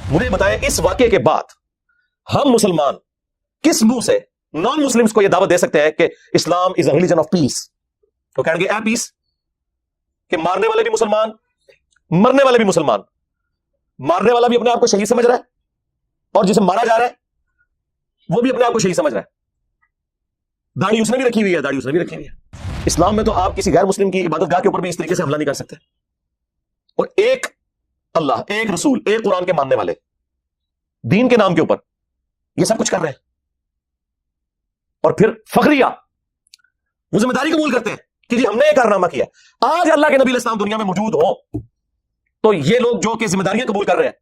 مجھے بتائیں اس واقعے کے بعد ہم مسلمان کس منہ سے نان مسلمز کو یہ دعوت دے سکتے ہیں کہ اسلام از اے ریلیجن آف پیس؟ تو کہیں گے اے پیس کہ مارنے والے بھی مسلمان، مرنے والے بھی مسلمان، مارنے والا بھی اپنے آپ کو شہید سمجھ رہا ہے اور جسے مارا جا رہا ہے وہ بھی اپنے آپ کو شہید سمجھ رہا ہے، داڑھی اس نے بھی رکھی ہوئی ہے، داڑھی اس نے بھی رکھی ہوئی ہے۔ اسلام میں تو آپ کسی غیر مسلم کی عبادت گاہ کے اوپر بھی اس طریقے سے حملہ نہیں کر سکتے، اور ایک اللہ، ایک رسول، ایک قرآن کے ماننے والے دین کے نام کے اوپر یہ سب کچھ کر رہے ہیں، اور پھر فخریہ وہ ذمہ داری قبول کرتے ہیں کہ جی ہم نے یہ کارنامہ کیا۔ آج اللہ کے نبی علیہ السلام دنیا میں موجود ہوں تو یہ لوگ جو کہ ذمہ داریاں قبول کر رہے ہیں،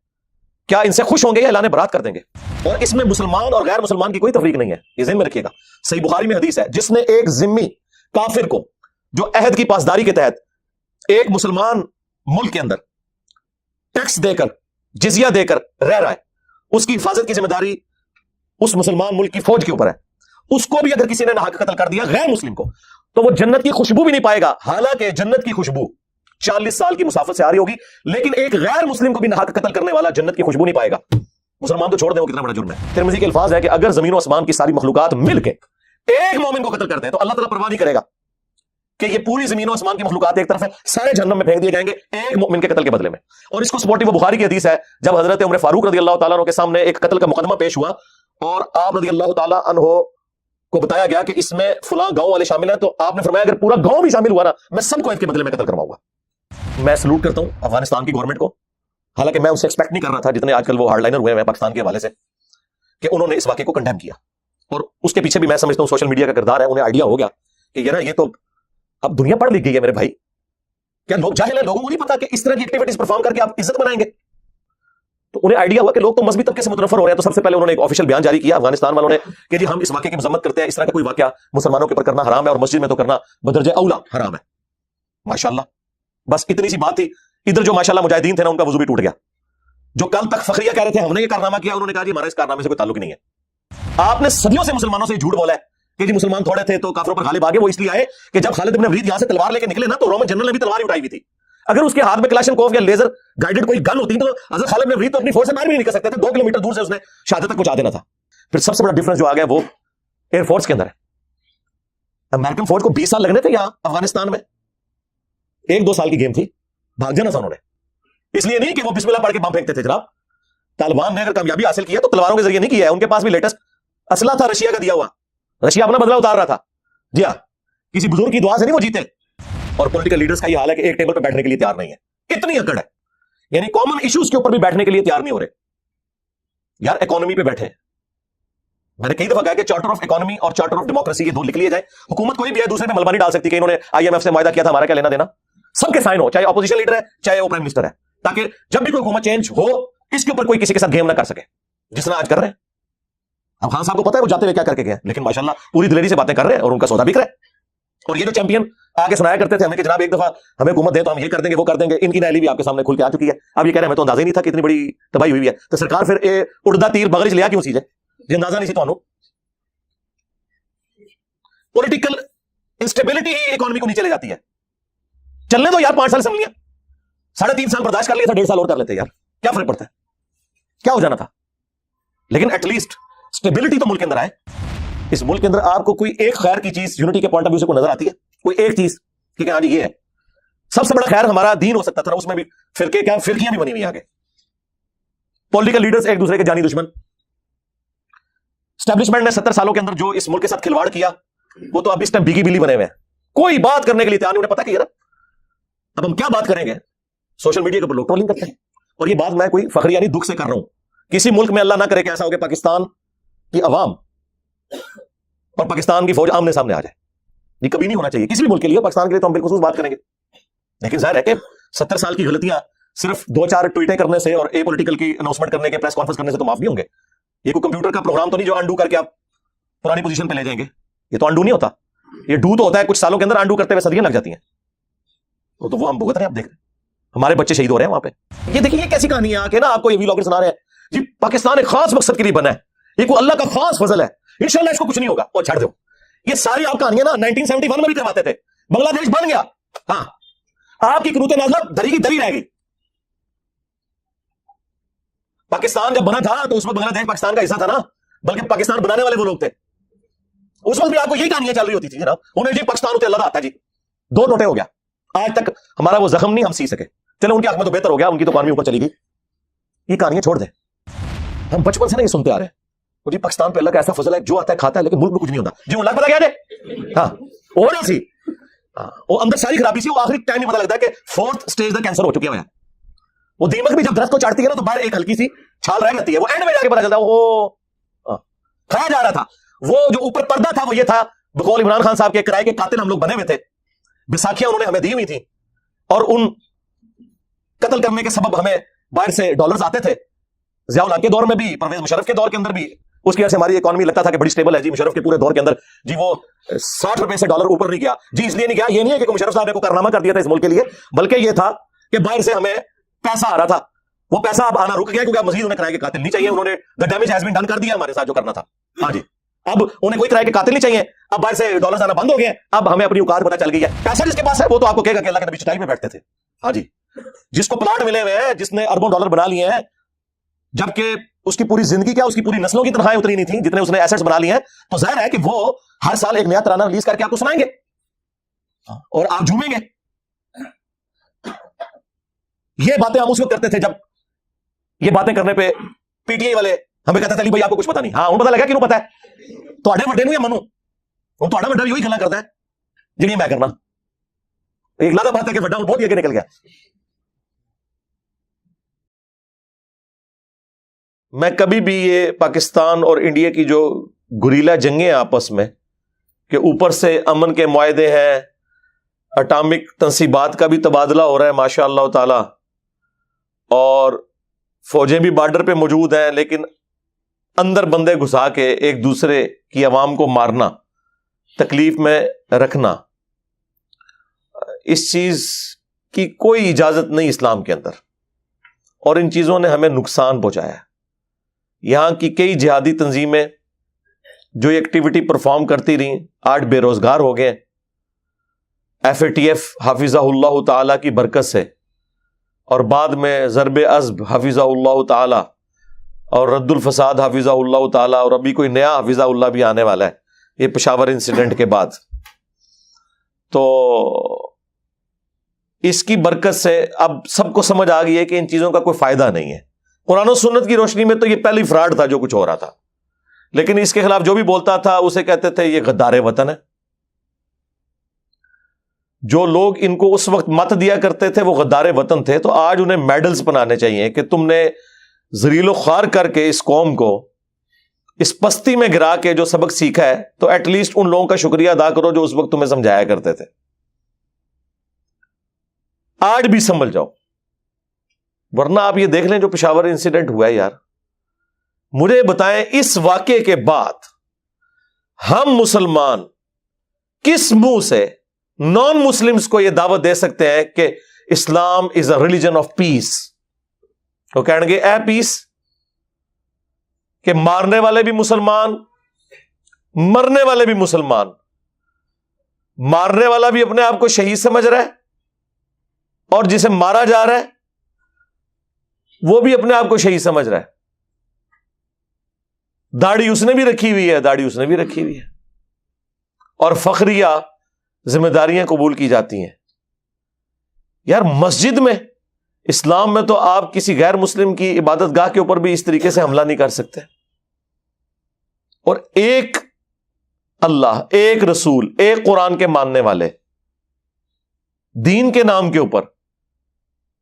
کیا ان سے خوش ہوں گے یا اعلان برات کر دیں گے؟ اور اس میں مسلمان اور غیر مسلمان کی کوئی تفریق نہیں ہے، یہ ذہن میں رکھیے گا۔ صحیح بخاری میں حدیث ہے، جس نے ایک ذمہ کافر کو جو عہد کی پاسداری کے تحت ایک مسلمان ملک کے اندر ٹیکس دے کر، جزیہ دے کر رہ رہا ہے، اس کی حفاظت کی ذمہ داری اس مسلمان ملک کی فوج کے اوپر ہے۔ اس کو بھی اگر کسی نے ناحق قتل کر دیا غیر مسلم کو، تو وہ جنت کی خوشبو بھی نہیں پائے گا، حالانکہ جنت کی خوشبو 40 سال کی مسافت سے آ رہی ہوگی، لیکن ایک غیر مسلم کو بھی ناحق قتل کرنے والا جنت کی خوشبو نہیں پائے گا۔ مسلمان تو چھوڑ دیں، وہ کتنا بڑا جرم ہے۔ ترمذی کے الفاظ ہے کہ اگر زمین و آسمان کی ساری مخلوقات مل کے ایک مومن کو قتل کرتے ہیں تو اللہ تعالیٰ پرواہ نہیں کرے گا کہ یہ پوری زمین و آسمان کی مخلوقات ایک طرف ہے، سارے جہنم میں پھینک دیے جائیں گے ایک مومن کے قتل کے بدلے میں۔ اور اس کو سپورٹنگ وہ بخاری کی حدیث ہے، جب حضرت عمر فاروق رضی اللہ تعالیٰ عنہ کے سامنے ایک قتل کا مقدمہ پیش ہوا اور آپ رضی اللہ تعالیٰ عنہ کو بتایا گیا کہ اس میں فلاں گاؤں والے شامل ہیں، تو آپ نے فرمایا اگر پورا گاؤں بھی شامل ہوا نا، میں سب کو اس کے بدلے میں قتل کرواؤں گا۔ میں سلوٹ کرتا ہوں افغانستان کی گورنمنٹ کو، حالانکہ میں اسے ایکسپیکٹ نہیں کر رہا تھا جتنے آج کل وہ ہارڈ لائنر ہوئے ہیں پاکستان کے حوالے سے، کہ انہوں نے اس واقعے کو کنڈیم کیا، اور اس کے پیچھے بھی میں سمجھتا ہوں سوشل میڈیا کا کردار ہے۔ انہیں آئیڈیا ہو گیا کہ یار یہ تو اب دنیا پڑھ لکھ گئی ہے میرے بھائی، کیا لوگ جاہل ہیں، لوگوں کو نہیں پتا کہ اس طرح کی ایکٹیویٹیز پرفارم کر کے آپ عزت بنائیں گے؟ تو انہیں آئیڈیا ہوا کہ لوگ تو مذہبی طبقے سے متنفر ہو رہے ہیں، تو سب سے پہلے انہوں نے ایک آفیشیل بیان جاری کیا افغانستان والوں نے کہ جی ہم اس واقعے کی مذمت کرتے ہیں، اس طرح کا کوئی واقعہ مسلمانوں کے اوپر کرنا حرام ہے اور مسجد میں تو کرنا بدرجہ اولا حرام ہے۔ ماشاءاللہ، بس اتنی سی بات تھی۔ ادھر جو ماشاءاللہ مجاہدین تھے نا، ان کا وضو بھی ٹوٹ گیا۔ جو کل تک فخریہ کہہ رہے تھے ہم نے یہ کارنامہ کیا، انہوں نے کہا جی ہمارا اس کارنامے سے کوئی تعلق نہیں ہے۔ آپ نے صدیوں سے مسلمانوں سے جھوٹ بولا ہے کہ جی مسلمان تھوڑے تھے تو کافروں پر غالب آ گئے۔ وہ اس لیے آئے کہ جب خالد بن ولید یہاں سے تلوار لے کے نکلے نا، تو رومن جنرل نے بھی تلوار ہی اٹھائی ہوئی تھی۔ اگر اس کے ہاتھ میں کلاشنکوف یا لیزر گائیڈڈ کوئی گن ہوتی تو حضرت خالد بن ولید تو اپنی فوج سے باہر بھی نہیں نکل سکتے تھے، 2 کلومیٹر دور سے اس نے شہادت تک پہنچا دینا تھا۔ پھر سب سے بڑا ڈفرنس جو آ گیا وہ ایئر فورس کے اندر ہے۔ امریکن فوج کو 20 سال لگنے تھے یہاں افغانستان میں، 1-2 سال کی گیم تھی، بھاگ جانا تھا انہوں نے۔ اس لیے نہیں کہ وہ بسم اللہ پڑھ کے بم پھینکتے تھے جناب۔ طالبان نے اگر کامیابی حاصل کی ہے تو تلواروں کے ذریعے نہیں کیا ہے، ان کے پاس بھی لیٹسٹ اسلحہ تھا رشیا کا دیا ہوا، رشیا اپنا بدلہ اتار رہا تھا۔ جی ہاں، کسی بزرگ کی دعا سے نہیں وہ جیتے۔ اور پولیٹیکل لیڈرز کا یہ حال ہے کہ ایک ٹیبل پہ بیٹھنے کے لیے تیار نہیں ہے، اتنی اکڑ ہے، یعنی کامن ایشوز کے اوپر بھی بیٹھنے کے لیے تیار نہیں ہو رہے۔ یار اکانومی پہ بیٹھے، میں نے کئی دفعہ کہا کہ چارٹر آف اکانومی اور چارٹر آف ڈیموکریسی یہ 2 لکھ لیے جائیں۔ حکومت کوئی بھی ہے دوسرے پہ ملبہ نہیں ڈال سکتی کہ انہوں نے IMF سے معاہدہ کیا تھا، ہمارا کیا لینا دینا۔ سب کے سائن ہو، چاہے اپوزیشن لیڈر ہے چاہے وہ پرائم منسٹر ہے، تاکہ جب بھی کوئی حکومت چینج ہو اس کے اوپر کوئی کسی کے ساتھ گیم نہ کر سکے، جس طرح آج کر رہے ہیں۔ اب خان صاحب کو پتا ہے وہ جاتے ہوئے کیا کر کے گئے، لیکن ماشاءاللہ پوری دلیری سے باتیں کر رہے ہیں اور ان کا سودا بک رہا ہے۔ اور یہ جو چیمپئن آگے سنایا کرتے تھے ہمیں کہ جناب ایک دفعہ ہمیں حکومت دے تو ہم یہ کر دیں گے وہ کر دیں گے، ان کی نیلی بھی آپ کے سامنے کھل کے آ چکی ہے۔ اب یہ کہہ رہے ہیں ہمیں تو اندازہ ہی نہیں تھا کہ اتنی بڑی تباہی ہوئی ہے، تو سرکار پھر اڑدا تیر بغرچ لیا کیوں چیز ہے جی اندازہ نہیں سی تو پولیٹیکل انسٹیبلٹی ہی اکانومی کو نیچے لے جاتی ہے۔ چلنے دو یار، 5 سال اسمبلیاں، 3.5 سال برداشت کر لیا تھا، 1.5 سال اور کر لیتے یار، کیا فرق پڑتا ہے، کیا ہو جانا تھا۔ لیکن ایٹ لیسٹ اسٹیبلٹی تو ملک کے اندر آئے۔ اس ملک کے اندر آپ کو کوئی ایک خیر کی چیز یونٹی کے پوائنٹ آف ویو سے کوئی نظر آتی ہے؟ کوئی ایک چیز کہ ہاں جی یہ ہے سب سے بڑا خیر ہمارا دین ہو سکتا تھا، اس میں بھی فرقے کیا فرقیاں بھی بنی ہوئی آگے، پولیٹیکل لیڈرز ایک دوسرے کے جانی دشمن۔ اسٹیبلشمنٹ نے 70 سالوں کے اندر جو اس ملک کے ساتھ کھلواڑ کیا وہ تو اب اس ٹائم بیگی بلی بنے ہوئے ہیں، کوئی بات کرنے کے لیے تیار نہیں۔ انہیں پتا کہ یار اب ہم کیا بات کریں گے، سوشل میڈیا کے اوپر لوگ ٹرولنگ کرتے ہیں۔ اور یہ بات میں کوئی فخر یعنی دکھ سے کر رہا ہوں، کسی ملک میں اللہ نہ کرے کہ ایسا ہو کہ پاکستان کی عوام اور پاکستان کی فوج آمنے سامنے آ جائے، یہ کبھی نہیں ہونا چاہیے کسی بھی ملک کے لیے۔ پاکستان کے لیے تو ہم بالخصوص بات کریں گے، لیکن ظاہر ہے کہ 70 سال کی غلطیاں صرف 2-4 ٹویٹیں کرنے سے اور اے پولیٹیکل کی اناؤنسمنٹ کرنے کے پریس کانفرنس کرنے سے تو معاف نہیں ہوں گے۔ یہ کوئی کمپیوٹر کا پروگرام تو نہیں جو انڈو کر کے آپ پرانی پوزیشن پہ لے جائیں گے، یہ تو انڈو نہیں ہوتا، یہ ڈو تو ہوتا ہے، کچھ سالوں کے اندر انڈو کرتے ہوئے صدیاں لگ جاتی ہیں، تو وہ ہم بھگت رہے ہیں۔ آپ دیکھ رہے ہیں ہمارے بچے شہید ہو رہے ہیں وہاں پہ۔ یہ دیکھیں یہ کیسی کہانی ہے آ کے نا آپ کو یہ ویلاگر سنا رہے ہیں جی پاکستان ایک خاص مقصد کے لیے بنا ہے، یہ کوئی اللہ کا خاص فضل ہے، انشاءاللہ اس کو کچھ نہیں ہوگا، اور چھڑ دو۔ یہ ساری آپ کہانیاں نا 1971 میں بھی کرواتے تھے، بنگلہ دیش بن گیا، ہاں آپ کی قنوت نازلہ دری کی دری رہ گئی، پاکستان جب بنا تھا تو اس وقت بنگلہ دیش پاکستان کا حصہ تھا نا، بلکہ پاکستان بنانے والے وہ لوگ تھے. اس وقت بھی آپ کو یہی کہانیاں چل رہی ہوتی تھی جناب. انہیں جی پاکستان ہوتے اللہ آتا ہے جی، 2 ٹوٹے ہو گیا. آج تک ہمارا وہ زخم نہیں ہم سی سکے. چلو ان کی حق میں تو بہتر ہو گیا، ان کی تو اکانومی اوپر چلی گئی. یہ کہانیاں چھوڑ دیں. ہم بچپن سے نا یہ سنتے آ رہے ہیں جی پاکستان پہ اللہ کا ایسا فضل ہے، جو آتا ہے کھاتا ہے لیکن ملک میں کچھ نہیں ہوتا. جی اللہ پتا کیا جی، ہاں ہو رہا سی، وہ اندر ساری خرابی سی. وہ آخری ٹائم میں پتا لگتا ہے کہ 4th سٹیج کا کینسر ہو چکا ہے. وہ دیمک بھی جب درخت کو چاٹتی ہے نا تو باہر ایک ہلکی سی چھال رہ جاتی ہے، وہ اینڈ میں جا کے پتا چلتا ہے وہ کھایا جا رہا تھا. وہ جو اوپر پردہ تھا وہ یہ تھا، بقول عمران خان صاحب کے کرائے کے قاتل ہم لوگ بنے ہوئے تھے. بیساکھیاں انہوں نے ہمیں دی ہوئی تھی، اور ان قتل کرنے کے سبب ہمیں باہر سے ڈالرز آتے تھے. ضیاء الحق کے دور میں بھی، پرویز مشرف کے دور کے اندر بھی، اس کی وجہ سے ہماری اکانومی لگتا تھا کہ بڑی سٹیبل ہے جی. مشرف کے پورے دور کے اندر جی وہ 60 روپے سے ڈالر اوپر نہیں گیا جی. اس لیے نہیں گیا، یہ نہیں ہے کہ مشرف صاحب نے کوئی کارنامہ کر دیا تھا اس ملک کے لیے، بلکہ یہ تھا کہ باہر سے ہمیں پیسہ آ رہا تھا. وہ پیسہ اب آنا رک گیا کیونکہ اب مزید انہیں کرائے کے قاتل نہیں چاہیے. انہوں نے the damage has been done کر دیا ہمارے ساتھ جو کرنا تھا. ہاں جی اب انہیں کوئی کرائے کے قاتل نہیں چاہیے. اب باہر سے ڈالرز آنا بند ہو گئے. اب ہمیں اپنی اوقات پتہ چل گئی ہے. پیسہ جس کے پاس ہے وہ تو آپ کو کہے گا کہ اللہ کے نبی چٹائی میں بیٹھتے تھے. ہاں جی جس کو پلاٹ ملے ہوئے ہیں، جس نے اربوں ڈالر بنا لیے ہیں، جبکہ اس کی پوری زندگی کیا، اس کی پوری نسلوں کی تنخواہیں اتری نہیں تھیں جتنے اس نے ایسٹس بنا لیے ہیں، تو ظاہر ہے کہ وہ ہر سال ایک نیا ترانہ ریلیز کر کے آپ کو سنائیں گے اور آپ جھومیں گے. یہ باتیں ہم اس وقت کرتے تھے جب یہ باتیں کرنے پہ پی ٹی آئی والے ہمیں کہتے تھے علی بھائی آپ کو کچھ پتا نہیں. ہاں ہوں پتا لگا کیوں پتا ہے تو وڈے نو یا منو ہوں تو وڈا بھی وہی گلا کرتا ہے جی میں کرنا. ایک لادہ بات ہے کہ وڈا بہت ہی آگے نکل گیا. میں کبھی بھی یہ پاکستان اور انڈیا کی جو گریلا جنگیں آپس میں کہ اوپر سے امن کے معاہدے ہیں، اٹامک تنصیبات کا بھی تبادلہ ہو رہا ہے ماشاء اللہ تعالی، اور فوجیں بھی بارڈر پہ موجود ہیں، لیکن اندر بندے گھسا کے ایک دوسرے کی عوام کو مارنا، تکلیف میں رکھنا، اس چیز کی کوئی اجازت نہیں اسلام کے اندر. اور ان چیزوں نے ہمیں نقصان پہنچایا. یہاں کی کئی جہادی تنظیمیں جو ایکٹیویٹی پرفارم کرتی رہیں آج بے روزگار ہو گئے. FATF حافظہ اللہ تعالی کی برکت سے، اور بعد میں ضرب عزب حافظہ اللہ تعالی، اور رد الفساد حافظہ اللہ تعالی، اور ابھی کوئی نیا حافظہ اللہ بھی آنے والا ہے یہ پشاور انسیڈنٹ کے بعد. تو اس کی برکت سے اب سب کو سمجھ آ گئی ہے کہ ان چیزوں کا کوئی فائدہ نہیں ہے. قرآن و سنت کی روشنی میں تو یہ پہلی فراڈ تھا جو کچھ ہو رہا تھا، لیکن اس کے خلاف جو بھی بولتا تھا اسے کہتے تھے یہ غدار وطن ہے. جو لوگ ان کو اس وقت مت دیا کرتے تھے وہ غدار وطن تھے. تو آج انہیں میڈلز بنانے چاہیے کہ تم نے ذلیل و خوار کر کے اس قوم کو اس پستی میں گرا کے جو سبق سیکھا ہے، تو ایٹ لیسٹ ان لوگوں کا شکریہ ادا کرو جو اس وقت تمہیں سمجھایا کرتے تھے. آج بھی سنبھل جاؤ، ورنہ آپ یہ دیکھ لیں جو پشاور انسیڈنٹ ہوا ہے. یار مجھے بتائیں اس واقعے کے بعد ہم مسلمان کس منہ سے نان مسلمز کو یہ دعوت دے سکتے ہیں کہ اسلام از اے ریلیجن آف پیس؟ وہ کہیں گے اے پیس، کہ مارنے والے بھی مسلمان، مرنے والے بھی مسلمان. مارنے والا بھی اپنے آپ کو شہید سمجھ رہا ہے، اور جسے مارا جا رہا ہے وہ بھی اپنے آپ کو شہید سمجھ رہا ہے. داڑھی اس نے بھی رکھی ہوئی ہے، داڑھی اس نے بھی رکھی ہوئی ہے، اور فخریہ ذمہ داریاں قبول کی جاتی ہیں. یار مسجد میں، اسلام میں تو آپ کسی غیر مسلم کی عبادت گاہ کے اوپر بھی اس طریقے سے حملہ نہیں کر سکتے. اور ایک اللہ، ایک رسول، ایک قرآن کے ماننے والے دین کے نام کے اوپر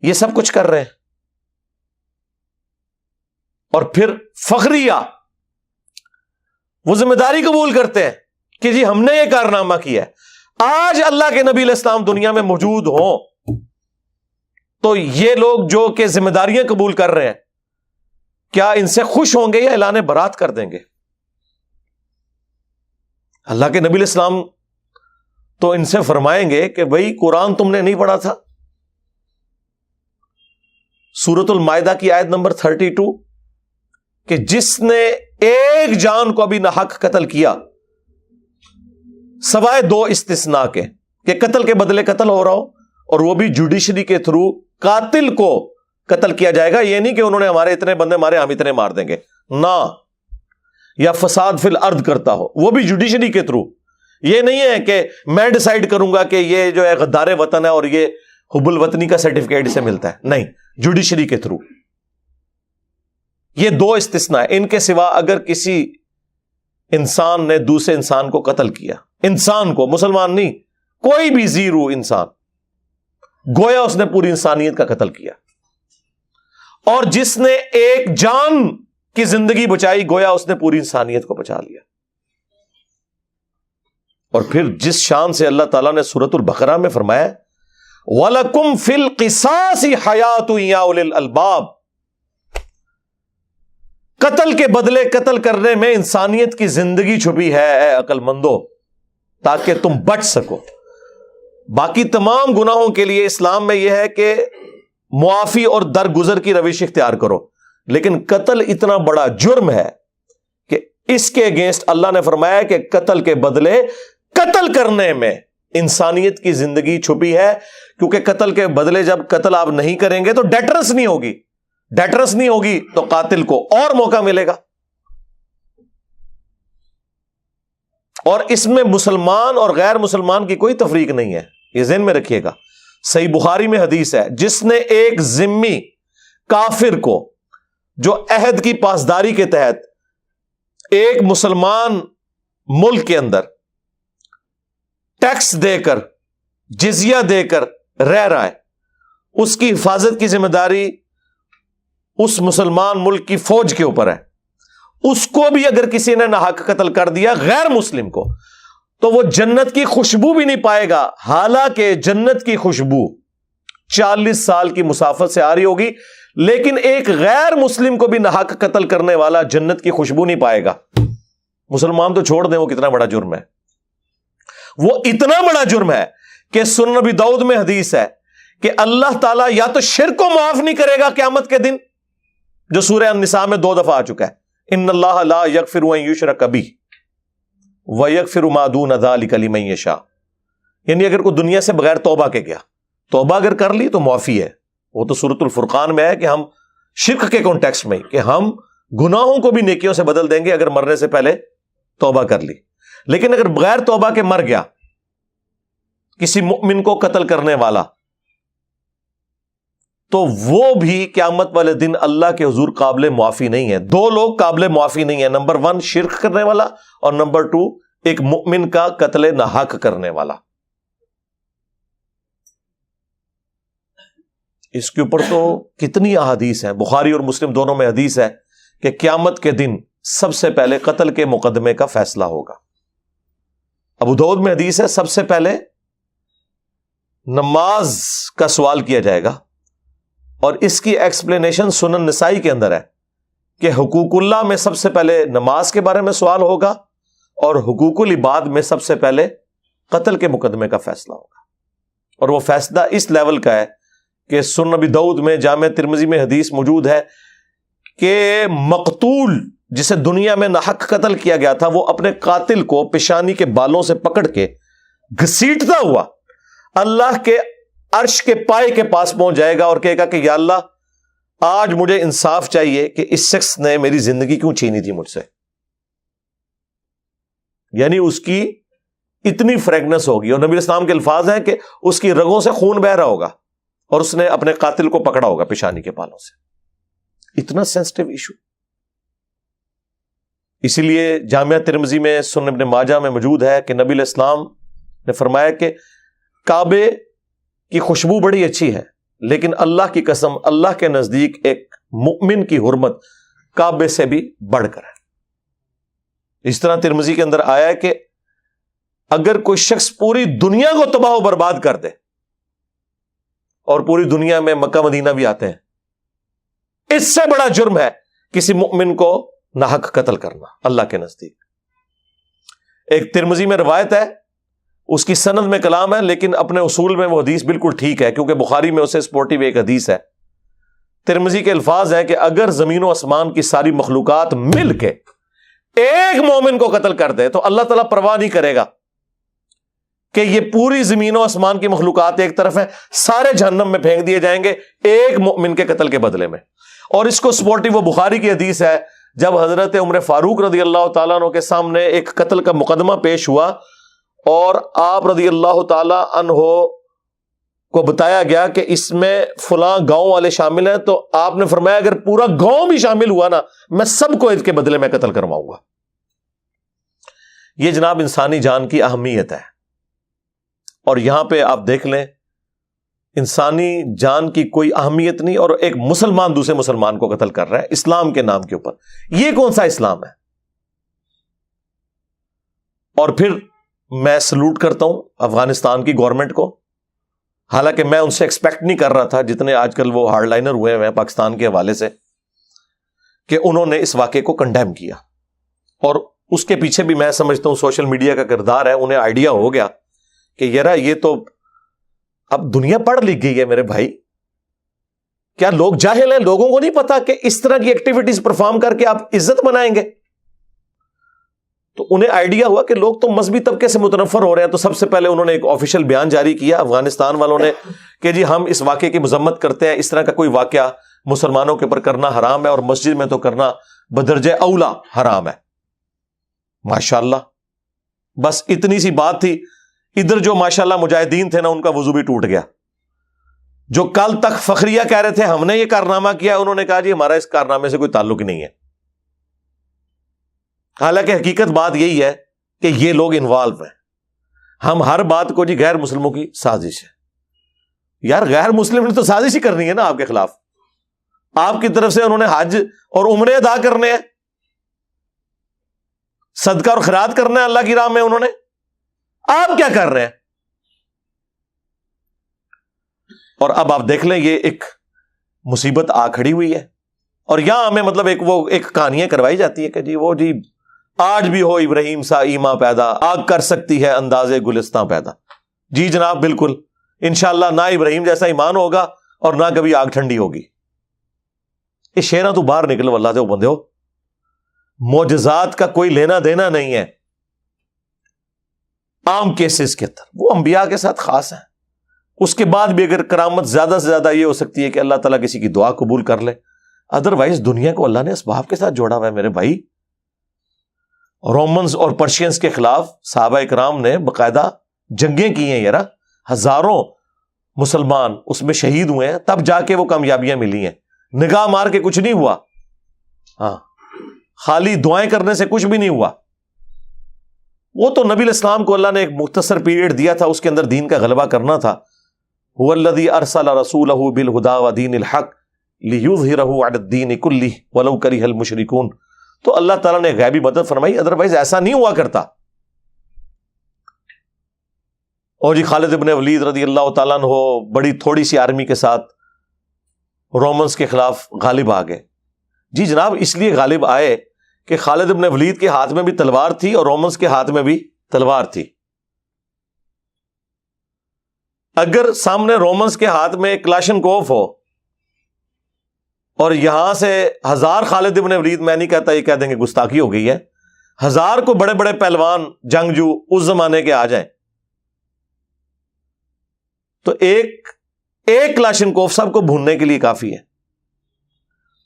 یہ سب کچھ کر رہے ہیں. اور پھر فخریہ وہ ذمہ داری قبول کرتے ہیں کہ جی ہم نے یہ کارنامہ کیا ہے. آج اللہ کے نبی علیہ السلام دنیا میں موجود ہوں تو یہ لوگ جو کہ ذمہ داریاں قبول کر رہے ہیں، کیا ان سے خوش ہوں گے یا اعلان برات کر دیں گے؟ اللہ کے نبی علیہ السلام تو ان سے فرمائیں گے کہ بھائی قرآن تم نے نہیں پڑھا تھا. سورۃ المائدہ کی آیت نمبر 32 کہ جس نے ایک جان کو ابھی ناحق قتل کیا سوائے 2 استثناء کے، کہ قتل کے بدلے قتل ہو رہا ہو، اور وہ بھی جوڈیشری کے تھرو قاتل کو قتل کیا جائے گا. یہ نہیں کہ انہوں نے ہمارے اتنے بندے مارے ہم اتنے مار دیں گے نہ. یا فساد فی الارض کرتا ہو وہ بھی جوڈیشری کے تھرو. یہ نہیں ہے کہ میں ڈیسائیڈ کروں گا کہ یہ جو ہے غدار وطن ہے اور یہ حب الوطنی کا سرٹیفکیٹ سے ملتا ہے, نہیں, جوڈیشری کے تھرو. یہ دو استثناء, ان کے سوا اگر کسی انسان نے دوسرے انسان کو قتل کیا, انسان کو, مسلمان نہیں, کوئی بھی زیرو انسان, گویا اس نے پوری انسانیت کا قتل کیا. اور جس نے ایک جان کی زندگی بچائی گویا اس نے پوری انسانیت کو بچا لیا. اور پھر جس شان سے اللہ تعالیٰ نے سورۃ البقرہ میں فرمایا وَلَكُمْ فِي الْقِصَاصِ حَيَاةٌ يَا أُولِي الْأَلْبَابِ, قتل کے بدلے قتل کرنے میں انسانیت کی زندگی چھپی ہے اے عقل مندو, تاکہ تم بچ سکو. باقی تمام گناہوں کے لیے اسلام میں یہ ہے کہ معافی اور درگزر کی روش اختیار کرو, لیکن قتل اتنا بڑا جرم ہے کہ اس کے اگینسٹ اللہ نے فرمایا کہ قتل کے بدلے قتل کرنے میں انسانیت کی زندگی چھپی ہے, کیونکہ قتل کے بدلے جب قتل آپ نہیں کریں گے تو ڈیٹرنس نہیں ہوگی, ڈیٹرنس نہیں ہوگی تو قاتل کو اور موقع ملے گا. اور اس میں مسلمان اور غیر مسلمان کی کوئی تفریق نہیں ہے, یہ ذہن میں رکھیے گا. صحیح بخاری میں حدیث ہے, جس نے ایک ذمی کافر کو جو عہد کی پاسداری کے تحت ایک مسلمان ملک کے اندر ٹیکس دے کر جزیہ دے کر رہ رہا ہے, اس کی حفاظت کی ذمہ داری اس مسلمان ملک کی فوج کے اوپر ہے. اس کو بھی اگر کسی نے ناحق قتل کر دیا غیر مسلم کو, تو وہ جنت کی خوشبو بھی نہیں پائے گا, حالانکہ جنت کی خوشبو 40 سال کی مسافت سے آ رہی ہوگی, لیکن ایک غیر مسلم کو بھی ناحق قتل کرنے والا جنت کی خوشبو نہیں پائے گا. مسلمان تو چھوڑ دیں, وہ کتنا بڑا جرم ہے. وہ اتنا بڑا جرم ہے کہ سنن نبی داؤد میں حدیث ہے کہ اللہ تعالیٰ یا تو شرک کو معاف نہیں کرے گا قیامت کے دن, جو سورہ النساء میں 2 دفعہ آ چکا ہے, ان اللہ لا یغفر ان یشرک بہ ویغفر ما دون ذلک لمن یشاء. یعنی اگر کوئی دنیا سے بغیر توبہ کے گیا, توبہ اگر کر لی تو معافی ہے. وہ تو سورۃ الفرقان میں ہے کہ ہم شرک کے کانٹیکسٹ میں کہ ہم گناہوں کو بھی نیکیوں سے بدل دیں گے اگر مرنے سے پہلے توبہ کر لی. لیکن اگر بغیر توبہ کے مر گیا کسی مؤمن کو قتل کرنے والا, تو وہ بھی قیامت والے دن اللہ کے حضور قابل معافی نہیں ہے. 2 لوگ قابل معافی نہیں ہے, نمبر 1 شرک کرنے والا, اور نمبر 2 ایک مؤمن کا قتل ناحق کرنے والا. اس کے اوپر تو کتنی احادیث ہیں, بخاری اور مسلم دونوں میں حدیث ہے کہ قیامت کے دن سب سے پہلے قتل کے مقدمے کا فیصلہ ہوگا. ابو داؤد میں حدیث ہے سب سے پہلے نماز کا سوال کیا جائے گا, اور اس کی ایکسپلینیشن سنن نسائی کے اندر ہے کہ حقوق اللہ میں سب سے پہلے نماز کے بارے میں سوال ہوگا, اور حقوق العباد میں سب سے پہلے قتل کے مقدمے کا فیصلہ ہوگا. اور وہ فیصلہ اس لیول کا ہے کہ سنن نبی داؤد میں جامع ترمذی میں حدیث موجود ہے کہ مقتول جسے دنیا میں ناحق قتل کیا گیا تھا, وہ اپنے قاتل کو پیشانی کے بالوں سے پکڑ کے گھسیٹتا ہوا اللہ کے عرش کے پائے کے پاس پہنچ جائے گا اور کہے گا کہ یا اللہ آج مجھے انصاف چاہیے کہ اس شخص نے میری زندگی کیوں چھینی تھی مجھ سے. یعنی اس کی اتنی فریگنس ہوگی, اور نبی اسلام کے الفاظ ہیں کہ اس کی رگوں سے خون بہ رہا ہوگا, اور اس نے اپنے قاتل کو پکڑا ہوگا پیشانی کے بالوں سے. اتنا سینسٹیو ایشو. اسی لیے جامعہ ترمذی میں سنن ابن ماجہ میں موجود ہے کہ نبی الاسلام نے فرمایا کہ کعبے کی خوشبو بڑی اچھی ہے, لیکن اللہ کی قسم اللہ کے نزدیک ایک مؤمن کی حرمت کعبے سے بھی بڑھ کر ہے. اس طرح ترمذی کے اندر آیا ہے کہ اگر کوئی شخص پوری دنیا کو تباہ و برباد کر دے, اور پوری دنیا میں مکہ مدینہ بھی آتے ہیں, اس سے بڑا جرم ہے کسی مؤمن کو ناحق قتل کرنا اللہ کے نزدیک. ایک ترمذی میں روایت ہے, اس کی سند میں کلام ہے, لیکن اپنے اصول میں وہ حدیث بالکل ٹھیک ہے, کیونکہ بخاری میں اسے سپورٹیو ایک حدیث ہے. ترمذی کے الفاظ ہیں کہ اگر زمین و آسمان کی ساری مخلوقات مل کے ایک مومن کو قتل کر دے تو اللہ تعالیٰ پرواہ نہیں کرے گا کہ یہ پوری زمین و آسمان کی مخلوقات ایک طرف ہیں، سارے جہنم میں پھینک دیے جائیں گے ایک مؤمن کے قتل کے بدلے میں. اور اس کو سپورٹنگ وہ بخاری کی حدیث ہے، جب حضرت عمر فاروق رضی اللہ تعالیٰ عنہ کے سامنے ایک قتل کا مقدمہ پیش ہوا اور آپ رضی اللہ تعالیٰ عنہ کو بتایا گیا کہ اس میں فلاں گاؤں والے شامل ہیں، تو آپ نے فرمایا اگر پورا گاؤں بھی شامل ہوا نا میں سب کو اس کے بدلے میں قتل کرواؤں گا. یہ جناب انسانی جان کی اہمیت ہے. اور یہاں پہ آپ دیکھ لیں انسانی جان کی کوئی اہمیت نہیں، اور ایک مسلمان دوسرے مسلمان کو قتل کر رہا ہے اسلام کے نام کے اوپر. یہ کون سا اسلام ہے؟ اور پھر میں سلوٹ کرتا ہوں افغانستان کی گورنمنٹ کو، حالانکہ میں ان سے ایکسپیکٹ نہیں کر رہا تھا جتنے آج کل وہ ہارڈ لائنر ہوئے ہیں پاکستان کے حوالے سے، کہ انہوں نے اس واقعے کو کنڈیم کیا. اور اس کے پیچھے بھی میں سمجھتا ہوں سوشل میڈیا کا کردار ہے. انہیں آئیڈیا ہو گیا کہ یار یہ تو اب دنیا پڑھ لکھ گئی ہے میرے بھائی، کیا لوگ جاہل ہیں؟ لوگوں کو نہیں پتا کہ اس طرح کی ایکٹیویٹیز پرفارم کر کے آپ عزت بنائیں گے. تو انہیں آئیڈیا ہوا کہ لوگ تو مذہبی طبقے سے متنفر ہو رہے ہیں، تو سب سے پہلے انہوں نے ایک آفیشیل بیان جاری کیا افغانستان والوں نے کہ جی ہم اس واقعے کی مذمت کرتے ہیں، اس طرح کا کوئی واقعہ مسلمانوں کے اوپر کرنا حرام ہے اور مسجد میں تو کرنا بدرجہ اولا حرام ہے. ماشاءاللہ، بس اتنی سی بات تھی. ادھر جو ماشاءاللہ مجاہدین تھے نا ان کا وضو بھی ٹوٹ گیا. جو کل تک فخریہ کہہ رہے تھے ہم نے یہ کارنامہ کیا، انہوں نے کہا جی ہمارا اس کارنامے سے کوئی تعلق نہیں ہے. حالانکہ حقیقت بات یہی ہے کہ یہ لوگ انوالو ہیں. ہم ہر بات کو جی غیر مسلموں کی سازش ہے. یار غیر مسلم نے تو سازش ہی کرنی ہے نا آپ کے خلاف. آپ کی طرف سے انہوں نے حج اور عمرے ادا کرنے ہیں، صدقہ اور خیرات کرنا ہے اللہ کی راہ میں انہوں نے. آپ کیا کر رہے ہیں؟ اور اب آپ دیکھ لیں یہ ایک مصیبت آ کھڑی ہوئی ہے. اور یہاں ہمیں مطلب ایک کہانیاں کروائی جاتی ہے کہ جی وہ جی آج بھی ہو ابراہیم سا ایمان پیدا، آگ کر سکتی ہے اندازے گلستان پیدا. جی جناب بالکل، انشاءاللہ نہ ابراہیم جیسا ایمان ہوگا اور نہ کبھی آگ ٹھنڈی ہوگی. اس شیرہ تو باہر نکلو اللہ سے وہ بندے ہو. معجزات کا کوئی لینا دینا نہیں ہے عام کیسز کے اندر، وہ انبیاء کے ساتھ خاص ہیں. اس کے بعد بھی اگر کرامت زیادہ سے زیادہ یہ ہو سکتی ہے کہ اللہ تعالیٰ کسی کی دعا قبول کر لے، ادروائز دنیا کو اللہ نے اسباب کے ساتھ جوڑا ہوا ہے میرے بھائی. رومنز اور پرشینز کے خلاف صحابہ اکرام نے باقاعدہ جنگیں کی ہیں یار، ہزاروں مسلمان اس میں شہید ہوئے ہیں، تب جا کے وہ کامیابیاں ملی ہیں. نگاہ مار کے کچھ نہیں ہوا، ہاں خالی دعائیں کرنے سے کچھ بھی نہیں ہوا. وہ تو نبی الاسلام کو اللہ نے ایک مختصر پیریڈ دیا تھا، اس کے اندر دین کا غلبہ کرنا تھا. هو الذی ارسل رسولہ بالہدی ودین الحق لیظہرہ علی الدین کلہ ولو کرہ المشرکون. تو اللہ تعالیٰ نے غیبی مدد فرمائی، ادروائز ایسا نہیں ہوا کرتا. اور جی خالد ابن ولید رضی اللہ تعالیٰ عنہ بڑی تھوڑی سی آرمی کے ساتھ رومنز کے خلاف غالب آ گئے. جی جناب اس لیے غالب آئے کہ خالد ابن ولید کے ہاتھ میں بھی تلوار تھی اور رومنز کے ہاتھ میں بھی تلوار تھی. اگر سامنے رومنز کے ہاتھ میں کلاشن کوف ہو اور یہاں سے 1000 خالد ابن ولید، میں نہیں کہتا یہ کہہ دیں گے گستاخی ہو گئی ہے، 1000 کو بڑے بڑے پہلوان جنگجو اس زمانے کے آ جائیں تو ایک کلاشن کوف سب کو بھوننے کے لیے کافی ہے.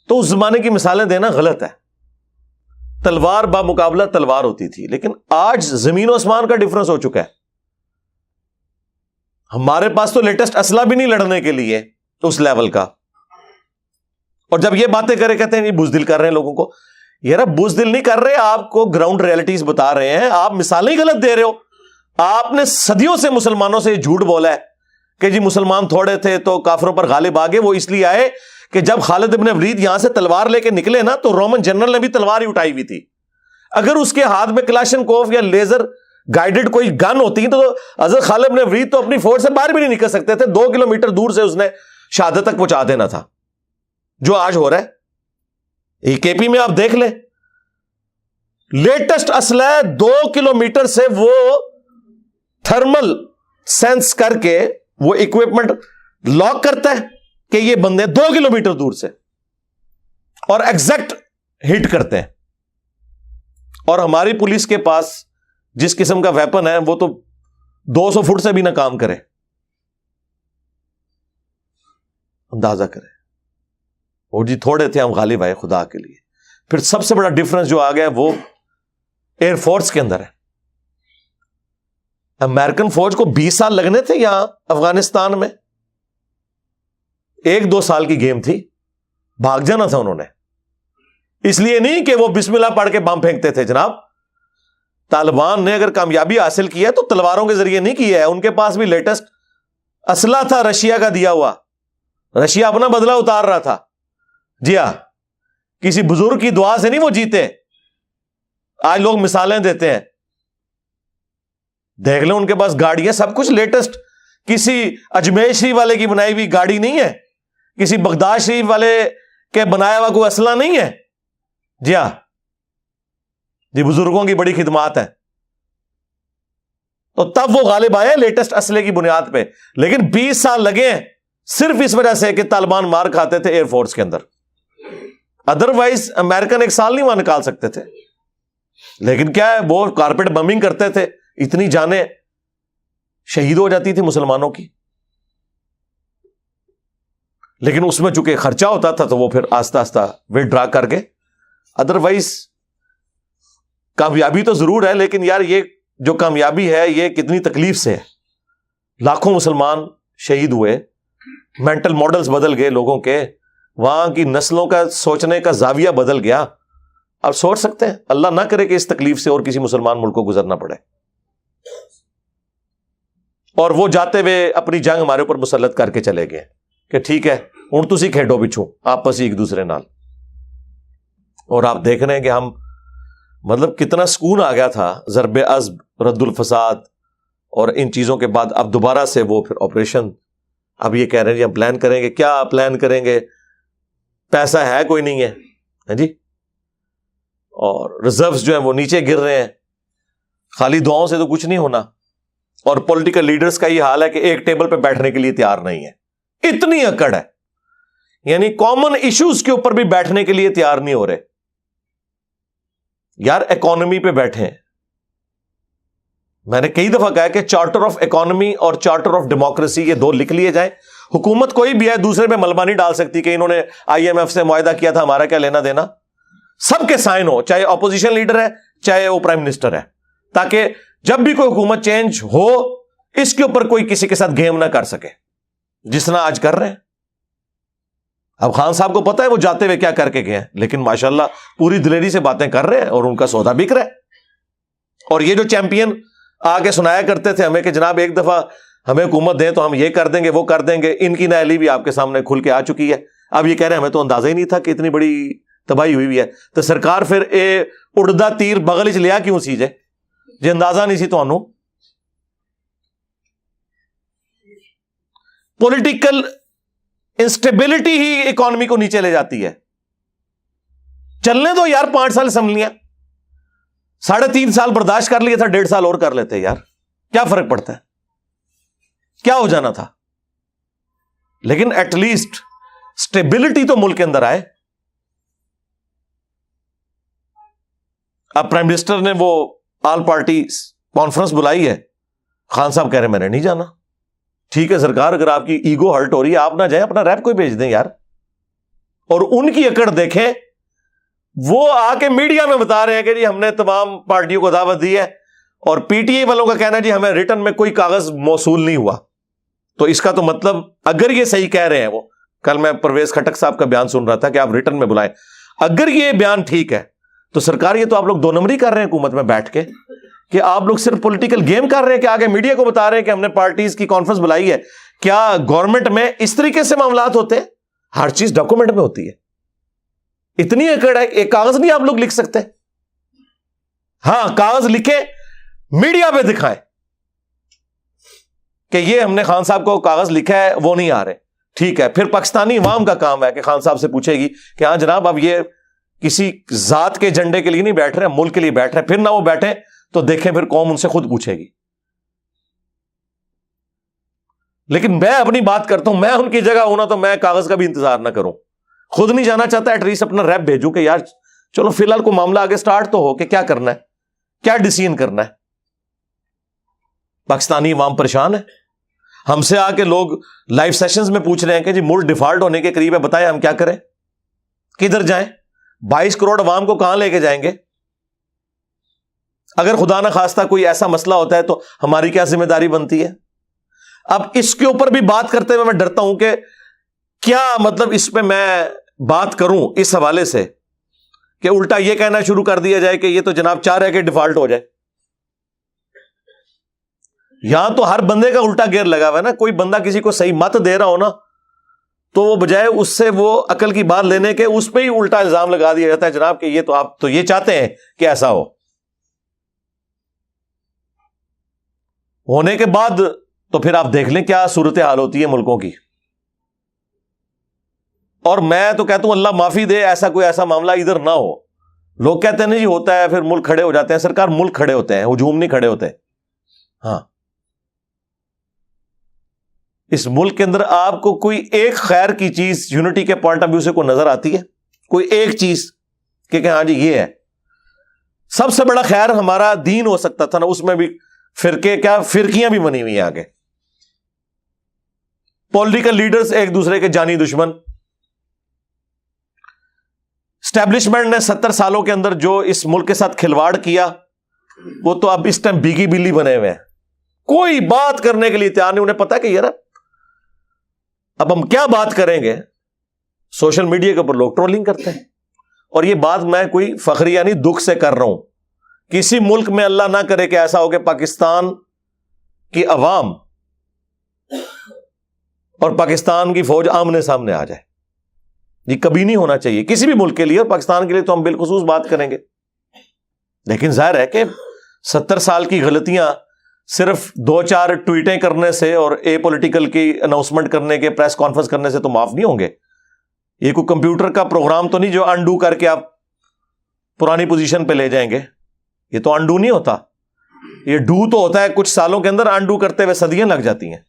تو اس زمانے کی مثالیں دینا غلط ہے. تلوار بامقابلہ تلوار ہوتی تھی، لیکن آج زمین و آسمان کا ڈفرنس ہو چکا ہے. ہمارے پاس تو لیٹسٹ اسلحہ بھی نہیں لڑنے کے لیے اس لیول کا. اور جب یہ باتیں کرے کہتے ہیں یہ بزدل کر رہے ہیں لوگوں کو. یار بزدل نہیں کر رہے، آپ کو گراؤنڈ ریئلٹیز بتا رہے ہیں، آپ مثالیں ہی غلط دے رہے ہو. آپ نے صدیوں سے مسلمانوں سے جھوٹ بولا ہے کہ جی مسلمان تھوڑے تھے تو کافروں پر غالب آ گئے. وہ اس لیے آئے کہ جب خالد ابن ولید یہاں سے تلوار لے کے نکلے نا تو رومن جنرل نے بھی تلوار ہی اٹھائی ہوئی تھی. اگر اس کے ہاتھ میں کلاشن کوف یا لیزر گائیڈڈ کوئی گن ہوتی تو حضرت خالد ابن ولید تو اپنی فورس سے باہر بھی نہیں نکل سکتے تھے. 2 کلومیٹر دور سے اس نے شہادت تک پہنچا دینا تھا، جو آج ہو رہا ہے. کے پی میں آپ دیکھ لیں لیٹسٹ اسلحہ 2 کلومیٹر سے وہ تھرمل سینس کر کے وہ اکوپمنٹ لاک کرتا ہے کہ یہ بندے 2 کلومیٹر دور سے اور ایگزیکٹ ہٹ کرتے ہیں. اور ہماری پولیس کے پاس جس قسم کا ویپن ہے وہ تو 200 فٹ سے بھی نہ کام کرے. اندازہ کرے. اور جی تھوڑے تھے ہم غالب آئے خدا کے لیے. پھر سب سے بڑا ڈفرنس جو آ گیا وہ ایئر فورس کے اندر ہے. امریکن فوج کو 20 سال لگنے تھے یہاں افغانستان میں. 1-2 سال کی گیم تھی, بھاگ جانا تھا انہوں نے. اس لیے نہیں کہ وہ بسم اللہ پڑھ کے بم پھینکتے تھے جناب. طالبان نے اگر کامیابی حاصل کی ہے تو تلواروں کے ذریعے نہیں کی ہے. ان کے پاس بھی لیٹسٹ اسلحہ تھا رشیا کا دیا ہوا. رشیا اپنا بدلہ اتار رہا تھا. جی ہاں, کسی بزرگ کی دعا سے نہیں وہ جیتے. آج لوگ مثالیں دیتے ہیں, دیکھ لیں ان کے پاس گاڑیاں سب کچھ لیٹسٹ. کسی اجمیر شریف والے کی بنائی ہوئی گاڑی نہیں ہے, کسی بغداد شریف والے کے بنایا ہوا کوئی اسلحہ نہیں ہے. جی ہاں, جی بزرگوں کی بڑی خدمات ہے. تو تب وہ غالب آئے لیٹسٹ اسلحے کی بنیاد پہ. لیکن 20 سال لگے ہیں صرف اس وجہ سے کہ طالبان مار کھاتے تھے ایئر فورس کے اندر. ادروائز امریکن 1 سال نہیں وہاں نکال سکتے تھے. لیکن کیا ہے, وہ کارپیٹ بمبنگ کرتے تھے, اتنی جانیں شہید ہو جاتی تھی مسلمانوں کی. لیکن اس میں چونکہ خرچہ ہوتا تھا تو وہ پھر آہستہ آہستہ ود ڈرا کر کے. ادروائز کامیابی تو ضرور ہے, لیکن یار یہ جو کامیابی ہے یہ کتنی تکلیف سے ہے. لاکھوں مسلمان شہید ہوئے, مینٹل ماڈلز بدل گئے لوگوں کے, وہاں کی نسلوں کا سوچنے کا زاویہ بدل گیا. آپ سوچ سکتے ہیں, اللہ نہ کرے کہ اس تکلیف سے اور کسی مسلمان ملک کو گزرنا پڑے. اور وہ جاتے ہوئے اپنی جنگ ہمارے اوپر مسلط کر کے چلے گئے کہ ٹھیک ہے ہوں تسی کھیڈو پچھو آپس ہی ایک دوسرے نال. اور آپ دیکھ رہے ہیں کہ ہم مطلب کتنا سکون آ گیا تھا ضرب عزب, رد الفساد اور ان چیزوں کے بعد. اب دوبارہ سے وہ پھر آپریشن, اب یہ کہہ رہے ہیں جی ہم پلان کریں گے. کیا پلان کریں گے, پیسہ ہے کوئی نہیں ہے جی, اور ریزروز جو ہیں وہ نیچے گر رہے ہیں. خالی دعاؤں سے تو کچھ نہیں ہونا. اور پولیٹیکل لیڈرز کا یہ حال ہے کہ ایک ٹیبل پہ بیٹھنے کے لیے تیار نہیں ہے. اتنی اکڑ ہے, یعنی کامن ایشوز کے اوپر بھی بیٹھنے کے لیے تیار نہیں ہو رہے. یار اکانومی پہ بیٹھے. میں نے کئی دفعہ کہا کہ چارٹر آف اکانومی اور چارٹر آف ڈیموکریسی یہ 2 لکھ لیے جائیں. حکومت کوئی بھی ہے دوسرے پہ ملبہ نہیں ڈال سکتی کہ انہوں نے IMF سے معاہدہ کیا تھا, ہمارا کیا لینا دینا. سب کے سائن ہو, چاہے اپوزیشن لیڈر ہے چاہے وہ پرائم منسٹر ہے, تاکہ جب بھی کوئی حکومت چینج ہو اس کے اوپر کوئی کسی کے ساتھ گیم نہ کر سکے, جس طرح آج کر رہے ہیں. اب خان صاحب کو پتا ہے وہ جاتے ہوئے کیا کر کے گئے ہیں, لیکن ماشاءاللہ پوری دلیری سے باتیں کر رہے ہیں اور ان کا سودا بک رہا ہے. اور یہ جو چیمپئن آ کے سنایا کرتے تھے ہمیں کہ جناب ایک دفعہ ہمیں حکومت دیں تو ہم یہ کر دیں گے وہ کر دیں گے, ان کی نااہلی بھی آپ کے سامنے کھل کے آ چکی ہے. اب یہ کہہ رہے ہیں ہمیں تو اندازہ ہی نہیں تھا کہ اتنی بڑی تباہی ہوئی ہے. تو سرکار پھر اڑدا تیر بغل چ لیا کیوں سی جے اندازہ نہیں سی تانوں. پولیٹیکل انسٹیبلٹی ہی اکانومی کو نیچے لے جاتی ہے. چلنے دو یار, 5 سال اسمبلیاں, 3.5 سال برداشت کر لیا تھا, 1.5 سال اور کر لیتے یار, کیا فرق پڑتا ہے, کیا ہو جانا تھا. لیکن ایٹ لیسٹ اسٹیبلٹی تو ملک کے اندر آئے. اب پرائم منسٹر نے وہ آل پارٹی کانفرنس بلائی ہے, خان صاحب کہہ رہے میں نے نہیں جانا. ٹھیک ہے سرکار, اگر آپ کی ایگو ہرٹ ہو رہی ہے آپ نہ جائیں, اپنا ریپ کوئی بھیج دیں یار. اور ان کی اکڑ دیکھیں, وہ آ کے میڈیا میں بتا رہے ہیں کہ جی ہم نے تمام پارٹیوں کو دعوت دی ہے, اور PTI والوں کا کہنا ہے جی ہمیں ریٹن میں کوئی کاغذ موصول نہیں ہوا. تو اس کا تو مطلب اگر یہ صحیح کہہ رہے ہیں, وہ کل میں پرویز خٹک صاحب کا بیان سن رہا تھا کہ آپ ریٹن میں بلائیں, اگر یہ بیان ٹھیک ہے تو سرکار یہ تو آپ لوگ 2 نمبری کر رہے ہیں حکومت میں بیٹھ کے, کہ آپ لوگ صرف پولیٹیکل گیم کر رہے ہیں کہ آگے میڈیا کو بتا رہے ہیں کہ ہم نے پارٹیز کی کانفرنس بلائی ہے. کیا گورنمنٹ میں اس طریقے سے معاملات ہوتے ہیں؟ ہر چیز ڈاکومنٹ میں ہوتی ہے. اتنی اکڑ ہے, ایک کاغذ نہیں آپ لوگ لکھ سکتے. ہاں کاغذ لکھیں, میڈیا پہ دکھائیں کہ یہ ہم نے خان صاحب کو کاغذ لکھا ہے, وہ نہیں آ رہے. ٹھیک ہے, پھر پاکستانی عوام کا کام ہے کہ خان صاحب سے پوچھے گی کہ ہاں جناب اب یہ کسی ذات کے جھنڈے کے لیے نہیں بیٹھ رہے, ملک کے لیے بیٹھ رہے. پھر نہ وہ بیٹھے تو دیکھیں پھر قوم ان سے خود پوچھے گی. لیکن میں اپنی بات کرتا ہوں, میں ان کی جگہ ہونا تو میں کاغذ کا بھی انتظار نہ کروں. خود نہیں جانا چاہتا, ایٹ لیسٹ اپنا ریپ بھیجوں کہ یار چلو فی الحال کو معاملہ آگے سٹارٹ تو ہو کہ کیا کرنا ہے, کیا ڈیسیژن کرنا ہے. پاکستانی عوام پریشان ہے. ہم سے آ کے لوگ لائیو سیشنز میں پوچھ رہے ہیں کہ جی ملک ڈیفالٹ ہونے کے قریب ہے, بتائیں ہم کیا کریں, کدھر جائیں, 22 کروڑ عوام کو کہاں لے کے جائیں گے؟ اگر خدا نہ خواستہ کوئی ایسا مسئلہ ہوتا ہے تو ہماری کیا ذمہ داری بنتی ہے؟ اب اس کے اوپر بھی بات کرتے ہوئے میں ڈرتا ہوں کہ کیا مطلب اس پہ میں بات کروں اس حوالے سے کہ الٹا یہ کہنا شروع کر دیا جائے کہ یہ تو جناب چاہ رہے کہ ڈیفالٹ ہو جائے. یہاں تو ہر بندے کا الٹا گیئر لگا ہوا ہے نا. کوئی بندہ کسی کو صحیح مت دے رہا ہو نا تو وہ بجائے اس سے وہ عقل کی بات لینے کے اس پہ ہی الٹا الزام لگا دیا جاتا ہے جناب کہ یہ تو آپ تو یہ چاہتے ہیں کہ ایسا ہو. ہونے کے بعد تو پھر آپ دیکھ لیں کیا صورتحال ہوتی ہے ملکوں کی. اور میں تو کہتا ہوں اللہ معافی دے ایسا کوئی ایسا معاملہ ادھر نہ ہو. لوگ کہتے ہیں نہیں جی ہوتا ہے, پھر ملک کھڑے ہو جاتے ہیں. سرکار ملک کھڑے ہوتے ہیں, ہجوم نہیں کھڑے ہوتے. ہاں اس ملک کے اندر آپ کو کوئی ایک خیر کی چیز یونٹی کے پوائنٹ آف ویو سے کوئی نظر آتی ہے؟ کوئی ایک چیز کہ ہاں جی یہ ہے. سب سے بڑا خیر ہمارا دین ہو سکتا تھا نا, اس میں بھی فرقے کیا فرقیاں بھی بنی ہوئی ہیں آگے. پولیٹیکل لیڈرز ایک دوسرے کے جانی دشمن. اسٹیبلشمنٹ نے 70 سالوں کے اندر جو اس ملک کے ساتھ کھلواڑ کیا وہ تو اب اس ٹائم بیگی بلی بنے ہوئے ہیں. کوئی بات کرنے کے لیے تیار نہیں. انہیں پتا کہ یار اب ہم کیا بات کریں گے. سوشل میڈیا کے اوپر لوگ ٹرولنگ کرتے ہیں. اور یہ بات میں کوئی فخری یعنی دکھ سے کر رہا ہوں. کسی ملک میں اللہ نہ کرے کہ ایسا ہو کہ پاکستان کی عوام اور پاکستان کی فوج آمنے سامنے آ جائے. یہ کبھی نہیں ہونا چاہیے کسی بھی ملک کے لیے, اور پاکستان کے لیے تو ہم بالخصوص بات کریں گے. لیکن ظاہر ہے کہ 70 سال کی غلطیاں صرف 2-4 ٹویٹیں کرنے سے اور اے پولیٹیکل کی اناؤنسمنٹ کرنے کے پریس کانفرنس کرنے سے تو معاف نہیں ہوں گے. یہ کوئی کمپیوٹر کا پروگرام تو نہیں جو انڈو کر کے آپ پرانی پوزیشن پہ لے جائیں گے. یہ تو انڈو نہیں ہوتا, یہ ڈو تو ہوتا ہے. کچھ سالوں کے اندر انڈو کرتے ہوئے صدیاں لگ جاتی ہیں.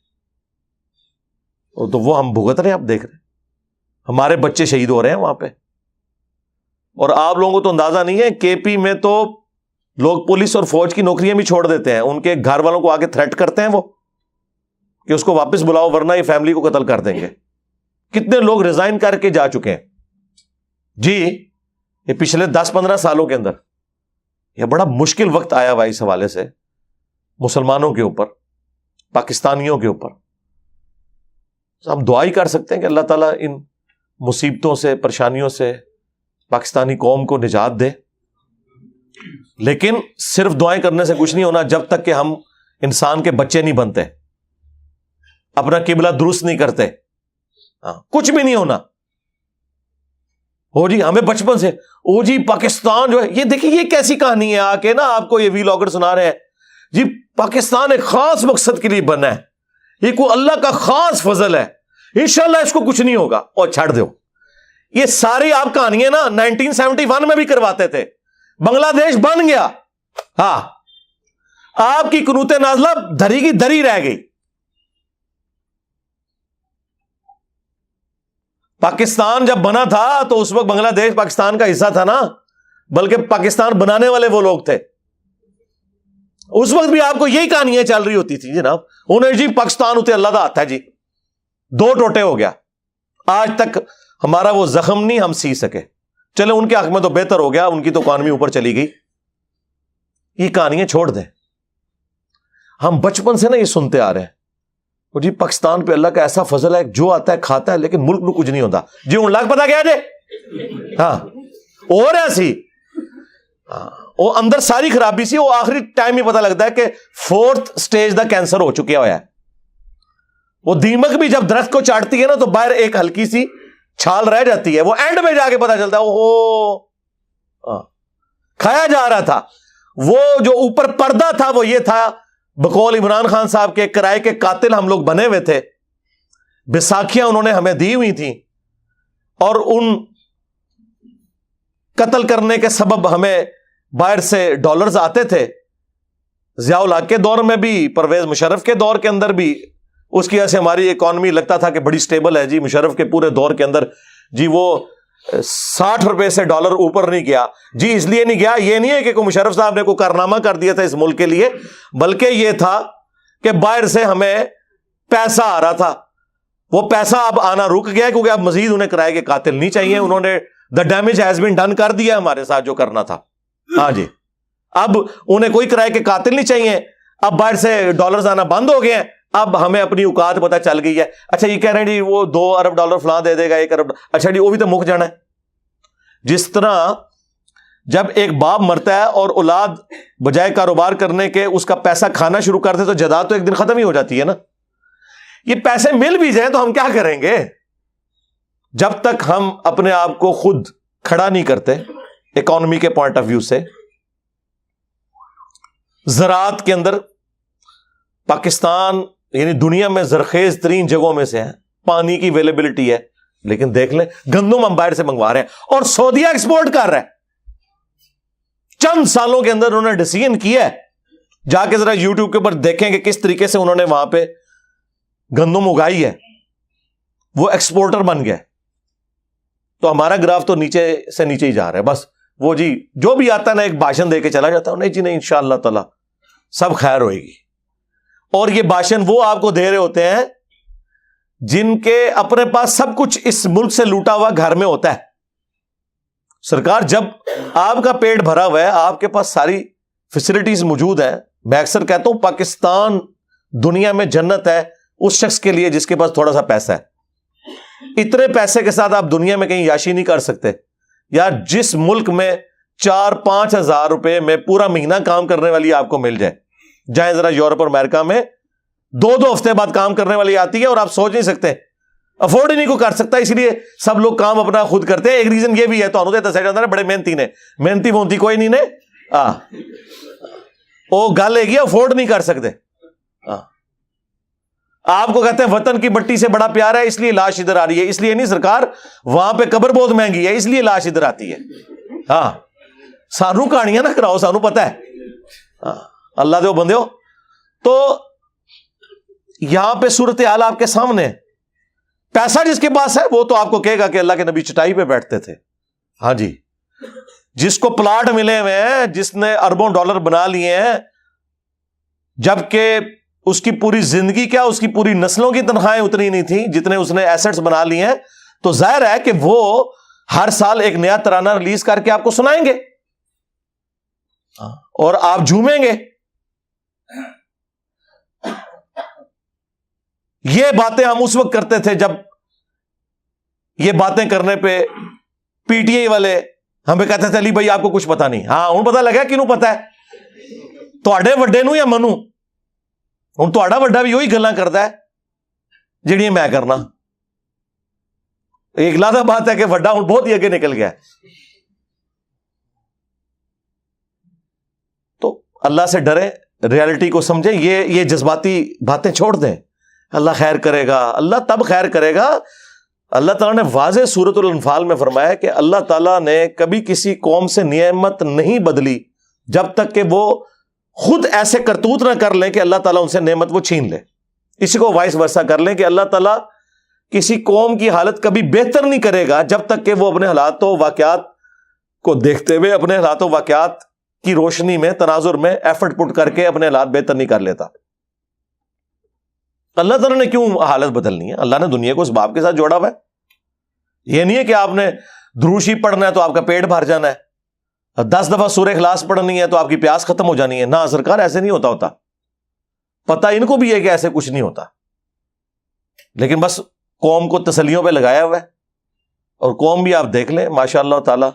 تو وہ ہم بھگت رہے ہیں, آپ دیکھ رہے ہیں ہمارے بچے شہید ہو رہے ہیں وہاں پہ. اور آپ لوگوں کو تو اندازہ نہیں ہے, کے پی میں تو لوگ پولیس اور فوج کی نوکریاں بھی چھوڑ دیتے ہیں. ان کے گھر والوں کو آگے تھریٹ کرتے ہیں وہ کہ اس کو واپس بلاؤ ورنہ یہ فیملی کو قتل کر دیں گے. کتنے لوگ ریزائن کر کے جا چکے ہیں جی یہ پچھلے 10-15 سالوں کے اندر. یہ بڑا مشکل وقت آیا ہوا اس حوالے سے مسلمانوں کے اوپر, پاکستانیوں کے اوپر. ہم دعا ہی کر سکتے ہیں کہ اللہ تعالیٰ ان مصیبتوں سے پریشانیوں سے پاکستانی قوم کو نجات دے. لیکن صرف دعائیں کرنے سے کچھ نہیں ہونا جب تک کہ ہم انسان کے بچے نہیں بنتے, اپنا قبلہ درست نہیں کرتے. کچھ بھی نہیں ہونا. جی ہمیں بچپن سے جی پاکستان جو ہے, یہ دیکھیں یہ کیسی کہانی ہے. آ کے نا آپ کو یہ ویلاگر سنا رہے ہیں جی پاکستان ایک خاص مقصد کے لیے بنا ہے, یہ کوئی اللہ کا خاص فضل ہے, انشاءاللہ اس کو کچھ نہیں ہوگا. اور چھڑ دو یہ ساری آپ کہانیاں نا 1971 میں بھی کرواتے تھے. بنگلہ دیش بن گیا, ہاں آپ کی قنوت نازلہ دھری کی دھری رہ گئی. پاکستان جب بنا تھا تو اس وقت بنگلہ دیش پاکستان کا حصہ تھا نا, بلکہ پاکستان بنانے والے وہ لوگ تھے. اس وقت بھی آپ کو یہی کہانیاں چل رہی ہوتی تھی جناب. انہیں جی پاکستان اتنے اللہ کا ہاتھ ہے جی, 2 ٹوٹے ہو گیا. آج تک ہمارا وہ زخم نہیں ہم سی سکے. چلے ان کے حق میں تو بہتر ہو گیا, ان کی تو اکانومی اوپر چلی گئی. یہ کہانیاں چھوڑ دیں. ہم بچپن سے نا یہ سنتے آ رہے ہیں جی پاکستان پہ اللہ کا ایسا فضل ہے, جو آتا ہے کھاتا ہے, لیکن ملک میں کچھ نہیں ہوتا. جی ان لاکھ پتا کیا جی ہاں اور ایسی وہ اندر ساری خرابی سی. وہ آخری ٹائم ہی پتا لگتا ہے کہ 4th سٹیج دا کینسر ہو چکا ہوا ہے. وہ دیمک بھی جب درخت کو چاٹتی ہے نا تو باہر ایک ہلکی سی چھال رہ جاتی ہے, وہ اینڈ میں جا کے پتا چلتا ہے کھایا جا رہا تھا. وہ جو اوپر پردہ تھا وہ یہ تھا, بقول عمران خان صاحب کے کرائے کے قاتل ہم لوگ بنے ہوئے تھے. بیساکھیاں انہوں نے ہمیں دی ہوئی تھیں, اور ان قتل کرنے کے سبب ہمیں باہر سے ڈالرز آتے تھے. ضیاء الحق کے دور میں بھی, پرویز مشرف کے دور کے اندر بھی, اس کی وجہ سے ہماری اکانومی لگتا تھا کہ بڑی سٹیبل ہے. جی مشرف کے پورے دور کے اندر جی وہ 60 روپے سے ڈالر اوپر نہیں گیا. جی اس لیے نہیں گیا, یہ نہیں ہے کہ کوئی مشرف صاحب نے کوئی کارنامہ کر دیا تھا اس ملک کے لیے, بلکہ یہ تھا کہ باہر سے ہمیں پیسہ آ رہا تھا, وہ پیسہ اب آنا رک گیا کیونکہ اب مزید انہیں کرائے کے قاتل نہیں چاہیے, انہوں نے the damage has been done کر دیا ہمارے ساتھ جو کرنا تھا. ہاں جی, اب انہیں کوئی کرائے کے قاتل نہیں چاہیے, اب باہر سے ڈالرز آنا بند ہو گئے ہیں, اب ہمیں اپنی اوقات پتہ چل گئی ہے. اچھا یہ کہہ رہے ہیں جی وہ $2 ارب فلاں دے دے گا, 1 ارب, اچھا جی وہ بھی تو مک جانا ہے. جس طرح جب ایک باپ مرتا ہے اور اولاد بجائے کاروبار کرنے کے اس کا پیسہ کھانا شروع کرتے تو جائیداد تو ایک دن ختم ہی ہو جاتی ہے نا. یہ پیسے مل بھی جائیں تو ہم کیا کریں گے جب تک ہم اپنے آپ کو خود کھڑا نہیں کرتے اکانومی کے پوائنٹ آف ویو سے. زراعت کے اندر پاکستان یعنی دنیا میں زرخیز ترین جگہوں میں سے ہے, پانی کی اویلیبلٹی ہے, لیکن دیکھ لیں گندم ہم باہر سے منگوا رہے ہیں اور سعودیہ ایکسپورٹ کر رہا ہے. چند سالوں کے اندر انہوں نے ڈیسیژن کیا ہے, جا کے ذرا یوٹیوب کے اوپر دیکھیں کہ کس طریقے سے انہوں نے وہاں پہ گندم اگائی ہے, وہ ایکسپورٹر بن گیا. تو ہمارا گراف تو نیچے سے نیچے ہی جا رہا ہے. بس وہ جی جو بھی آتا ہے نا ایک بھاشن دے کے چلا جاتا ہے, نہیں جی نہیں انشاءاللہ تعالی سب خیر ہوئے گی. اور یہ بھاشن وہ آپ کو دے رہے ہوتے ہیں جن کے اپنے پاس سب کچھ اس ملک سے لوٹا ہوا گھر میں ہوتا ہے. سرکار جب آپ کا پیٹ بھرا ہوا ہے, آپ کے پاس ساری فیسلٹیز موجود ہیں, میں اکثر کہتا ہوں پاکستان دنیا میں جنت ہے اس شخص کے لیے جس کے پاس تھوڑا سا پیسہ ہے. اتنے پیسے کے ساتھ آپ دنیا میں کہیں یاشی نہیں کر سکتے. یا جس ملک میں 4-5 ہزار روپے میں پورا مہینہ کام کرنے والی آپ کو مل جائے, جائیں ذرا یورپ اور امریکہ میں 2 ہفتے بعد کام کرنے والی آتی ہے اور آپ سوچ نہیں سکتے, افورڈ ہی نہیں کو کر سکتا, اس لیے سب لوگ کام اپنا خود کرتے ہیں. ایک ریزن یہ بھی ہے, تو دسیا جاتا ہے بڑے محنتی نے, محنتی وونتی کوئی نہیں نے, وہ گل ہے کہ افورڈ نہیں کر سکتے. آپ کو کہتے ہیں وطن کی مٹی سے بڑا پیار ہے اس لیے لاش ادھر آ رہی ہے, اس لیے نہیں سرکار وہاں پہ قبر بہت مہنگی ہے اس لیے لاش ادھر آتی ہے. ہاں سانو کہانیاں نہ کراؤ, سانو پتہ ہے. اللہ دے بندے ہو. تو یہاں پہ صورتحال آپ کے سامنے, پیسہ جس کے پاس ہے وہ تو آپ کو کہے گا کہ اللہ کے نبی چٹائی پہ بیٹھتے تھے. ہاں جی, جس کو پلاٹ ملے ہوئے ہیں, جس نے اربوں ڈالر بنا لیے ہیں, جبکہ اس کی پوری زندگی کیا اس کی پوری نسلوں کی تنخواہیں اتنی نہیں تھیں جتنے اس نے ایسٹس بنا لیے ہیں, تو ظاہر ہے کہ وہ ہر سال ایک نیا ترانہ ریلیز کر کے آپ کو سنائیں گے اور آپ جھومیں گے. یہ باتیں ہم اس وقت کرتے تھے جب یہ باتیں کرنے پہ پی ٹی آئی والے ہمیں کہتے تھے علی بھائی آپ کو کچھ پتا نہیں. ہاں ہوں پتا لگا کنوں پتا ہے, تواڈے وڈے نو یا منو, ہوں تواڈا وڈا بھی وہی گلاں کردا ہے جہڑیاں میں کرنا. ایک لازہ بات ہے کہ وڈا ہوں بہت ہی آگے نکل گیا. تو اللہ سے ڈریں, ریالٹی کو سمجھیں, یہ جذباتی باتیں چھوڑ دیں. اللہ خیر کرے گا, اللہ تب خیر کرے گا. اللہ تعالیٰ نے واضح سورۃ الانفال میں فرمایا کہ اللہ تعالیٰ نے کبھی کسی قوم سے نعمت نہیں بدلی جب تک کہ وہ خود ایسے کرتوت نہ کر لیں کہ اللہ تعالیٰ ان سے نعمت وہ چھین لے. اسی کو وائس ورسا کر لیں کہ اللہ تعالیٰ کسی قوم کی حالت کبھی بہتر نہیں کرے گا جب تک کہ وہ اپنے حالات و واقعات کو دیکھتے ہوئے اپنے حالات و واقعات کی روشنی میں تناظر میں ایفرٹ پٹ کر کے اپنے حالات بہتر نہیں کر لیتا. اللہ تعالیٰ نے کیوں حالت بدلنی ہے؟ اللہ نے دنیا کو اس باب کے ساتھ جوڑا ہوا ہے. یہ نہیں ہے کہ آپ نے دروشی پڑھنا ہے تو آپ کا پیٹ بھر جانا ہے, 10 دفعہ سورہ اخلاص پڑھنی ہے تو آپ کی پیاس ختم ہو جانی ہے. نہ سرکار, ایسے نہیں ہوتا. پتہ ان کو بھی ہے کہ ایسے کچھ نہیں ہوتا, لیکن بس قوم کو تسلیوں پہ لگایا ہوا ہے. اور قوم بھی آپ دیکھ لیں ماشاء اللہ تعالی,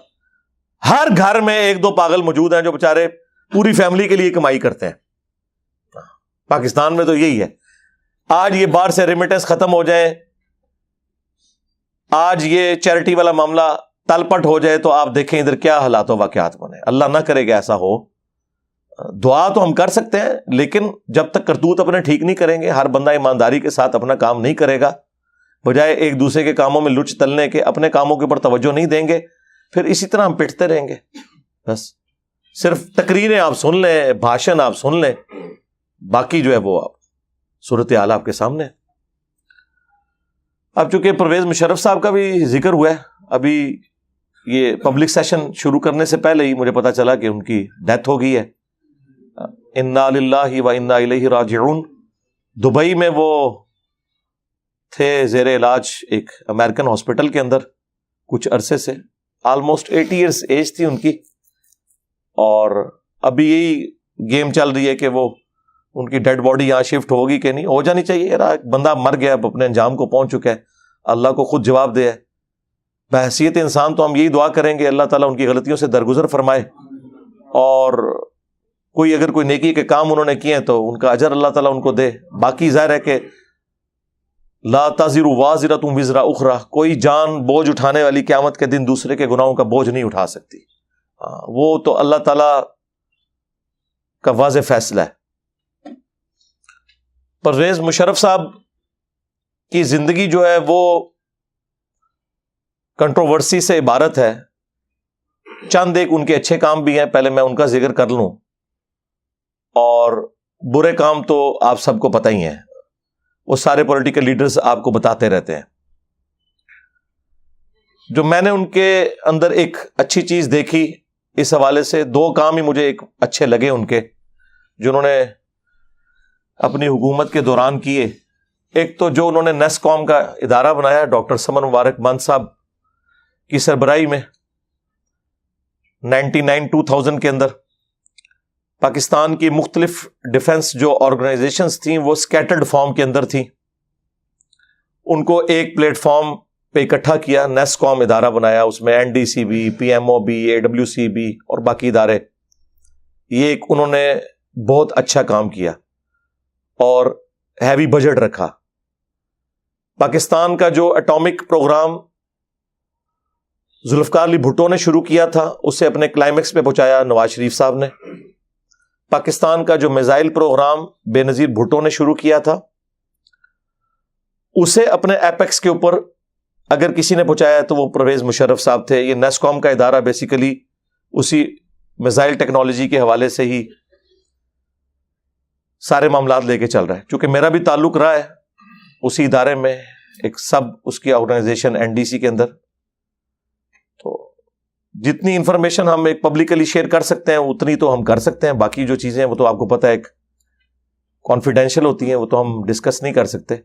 ہر گھر میں 1-2 پاگل موجود ہیں جو بےچارے پوری فیملی کے لیے کمائی کرتے ہیں. پاکستان میں تو یہی ہے. آج یہ باہر سے ریمیٹنس ختم ہو جائے, آج یہ چیریٹی والا معاملہ تل پٹ ہو جائے, تو آپ دیکھیں ادھر کیا حالات و واقعات بنے. اللہ نہ کرے گا ایسا ہو. دعا تو ہم کر سکتے ہیں, لیکن جب تک کرتوت اپنے ٹھیک نہیں کریں گے, ہر بندہ ایمانداری کے ساتھ اپنا کام نہیں کرے گا, بجائے ایک دوسرے کے کاموں میں لچ تلنے کے اپنے کاموں کے اوپر توجہ نہیں دیں گے, پھر اسی طرح ہم پٹتے رہیں گے. بس صرف تقریریں آپ سن لیں, بھاشن آپ سن لیں, باقی جو ہے وہ آپ صورتحال آپ کے سامنے. اب چونکہ پرویز مشرف صاحب کا بھی ذکر ہوا ہے, ابھی یہ پبلک سیشن شروع کرنے سے پہلے ہی مجھے پتا چلا کہ ان کی ڈیتھ ہو گئی ہے. انا للہ و انا الیہ راجعون. دبئی میں وہ تھے زیر علاج ایک امریکن ہاسپٹل کے اندر کچھ عرصے سے، آلموسٹ 80 ایئرس ایج تھی ان کی، اور ابھی یہی گیم چل رہی ہے کہ وہ ان کی ڈیڈ باڈی یہاں شفٹ ہوگی کہ نہیں، ہو جانی چاہیے یار، بندہ مر گیا، اب اپنے انجام کو پہنچ چکا ہے، اللہ کو خود جواب دے ہے۔ بحیثیت انسان تو ہم یہی دعا کریں گے اللہ تعالیٰ ان کی غلطیوں سے درگزر فرمائے، اور کوئی اگر کوئی نیکی کے کام انہوں نے کیے ہیں تو ان کا اجر اللہ تعالیٰ ان کو دے۔ باقی ظاہر ہے کہ لا تزر وازرۃ وزر اخری، کوئی جان بوجھ اٹھانے والی قیامت کے دن دوسرے کے گناہوں کا بوجھ نہیں اٹھا سکتی، وہ تو اللہ تعالیٰ کا واضح فیصلہ ہے۔ پرویز مشرف صاحب کی زندگی جو ہے وہ کنٹروورسی سے عبارت ہے، چند ایک ان کے اچھے کام بھی ہیں، پہلے میں ان کا ذکر کر لوں، اور برے کام تو آپ سب کو پتہ ہی ہیں، وہ سارے پولیٹیکل لیڈرز آپ کو بتاتے رہتے ہیں۔ جو میں نے ان کے اندر ایک اچھی چیز دیکھی اس حوالے سے، دو کام ہی مجھے ایک اچھے لگے ان کے جو انہوں نے اپنی حکومت کے دوران کیے۔ ایک تو جو انہوں نے نیسکوم کا ادارہ بنایا ڈاکٹر سمن مبارک مند صاحب کی سربراہی میں 99-2000 کے اندر، پاکستان کی مختلف ڈیفنس جو آرگنائزیشنز تھیں وہ سکیٹرڈ فارم کے اندر تھیں، ان کو ایک پلیٹ فارم پہ اکٹھا کیا، نیسکوم ادارہ بنایا، اس میں NDCB، PMOB، AWCB اور باقی ادارے، یہ ایک انہوں نے بہت اچھا کام کیا اور ہیوی بجٹ رکھا۔ پاکستان کا جو اٹامک پروگرام ذوالفقار علی بھٹو نے شروع کیا تھا اسے اپنے کلائمیکس پہ پہنچایا نواز شریف صاحب نے۔ پاکستان کا جو میزائل پروگرام بے نظیر بھٹو نے شروع کیا تھا اسے اپنے ایپیکس کے اوپر اگر کسی نے پہنچایا تو وہ پرویز مشرف صاحب تھے۔ یہ نیسکوم کا ادارہ بیسیکلی اسی میزائل ٹیکنالوجی کے حوالے سے ہی سارے معاملات لے کے چل رہا ہے۔ چونکہ میرا بھی تعلق رہا ہے اسی ادارے میں، ایک سب اس کی آرگنائزیشن NDC کے اندر، تو جتنی انفارمیشن ہم ایک پبلکلی شیئر کر سکتے ہیں اتنی تو ہم کر سکتے ہیں، باقی جو چیزیں ہیں وہ تو آپ کو پتہ ہے ایک کانفیڈینشیل ہوتی ہیں، وہ تو ہم ڈسکس نہیں کر سکتے،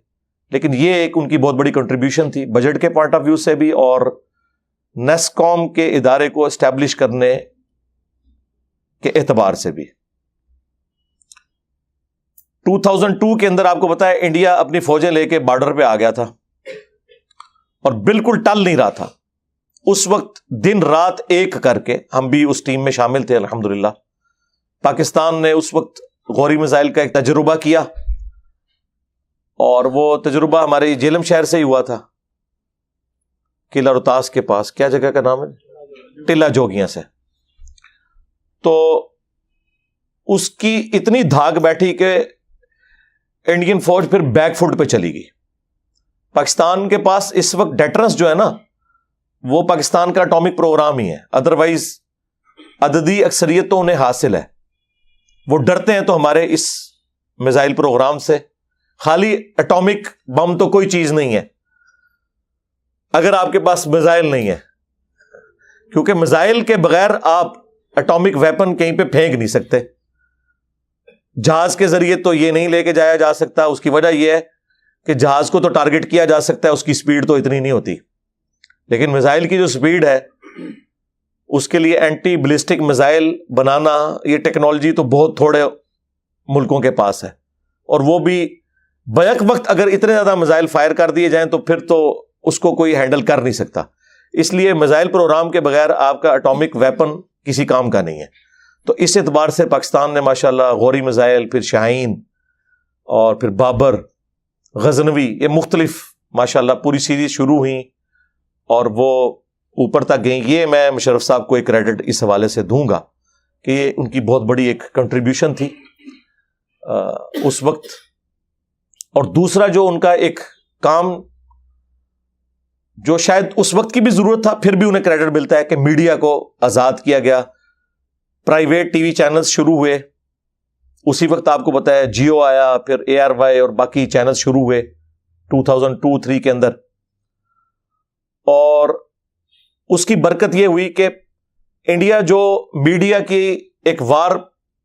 لیکن یہ ایک ان کی بہت بڑی کنٹریبیوشن تھی بجٹ کے پوائنٹ آف ویو سے بھی اور نیسکوم کے ادارے کو اسٹیبلش کرنے کے اعتبار سے بھی۔ 2002 کے اندر آپ کو پتا ہے انڈیا اپنی فوجیں لے کے بارڈر پہ آ گیا تھا اور بالکل ٹل نہیں رہا تھا، اس وقت دن رات ایک کر کے ہم بھی اس ٹیم میں شامل تھے الحمدللہ۔ پاکستان نے اس وقت غوری میزائل کا ایک تجربہ کیا اور وہ تجربہ ہمارے جیلم شہر سے ہی ہوا تھا، قلعہ روہتاس کے پاس، کیا جگہ کا نام ہے، ٹلہ جوگیاں سے۔ تو اس کی اتنی دھاگ بیٹھی کہ انڈین فوج پھر بیک فٹ پہ چلی گئی۔ پاکستان کے پاس اس وقت ڈیٹرنس جو ہے نا وہ پاکستان کا اٹامک پروگرام ہی ہے، ادروائز عددی اکثریت تو انہیں حاصل ہے، وہ ڈرتے ہیں تو ہمارے اس میزائل پروگرام سے۔ خالی اٹامک بم تو کوئی چیز نہیں ہے اگر آپ کے پاس میزائل نہیں ہے، کیونکہ میزائل کے بغیر آپ اٹامک ویپن کہیں پہ پھینک نہیں سکتے۔ جہاز کے ذریعے تو یہ نہیں لے کے جایا جا سکتا، اس کی وجہ یہ ہے کہ جہاز کو تو ٹارگٹ کیا جا سکتا ہے، اس کی سپیڈ تو اتنی نہیں ہوتی، لیکن میزائل کی جو سپیڈ ہے اس کے لیے اینٹی بلسٹک میزائل بنانا، یہ ٹیکنالوجی تو بہت تھوڑے ملکوں کے پاس ہے، اور وہ بھی بیک وقت اگر اتنے زیادہ میزائل فائر کر دیے جائیں تو پھر تو اس کو کوئی ہینڈل کر نہیں سکتا۔ اس لیے میزائل پروگرام کے بغیر آپ کا اٹامک ویپن کسی کام کا نہیں ہے۔ تو اس اعتبار سے پاکستان نے ماشاءاللہ غوری میزائل، پھر شاہین اور پھر بابر، غزنوی، یہ مختلف ماشاءاللہ پوری سیریز شروع ہوئیں اور وہ اوپر تک گئیں۔ یہ میں مشرف صاحب کو ایک کریڈٹ اس حوالے سے دوں گا کہ یہ ان کی بہت بڑی ایک کنٹریبیوشن تھی اس وقت۔ اور دوسرا جو ان کا ایک کام جو شاید اس وقت کی بھی ضرورت تھا پھر بھی انہیں کریڈٹ ملتا ہے کہ میڈیا کو آزاد کیا گیا، پرائیویٹ ٹی وی چینلز شروع ہوئے، اسی وقت آپ کو پتا ہے جیو آیا، پھر ARY اور باقی چینلز شروع ہوئے 2002-03 کے اندر، اور اس کی برکت یہ ہوئی کہ انڈیا جو میڈیا کی ایک وار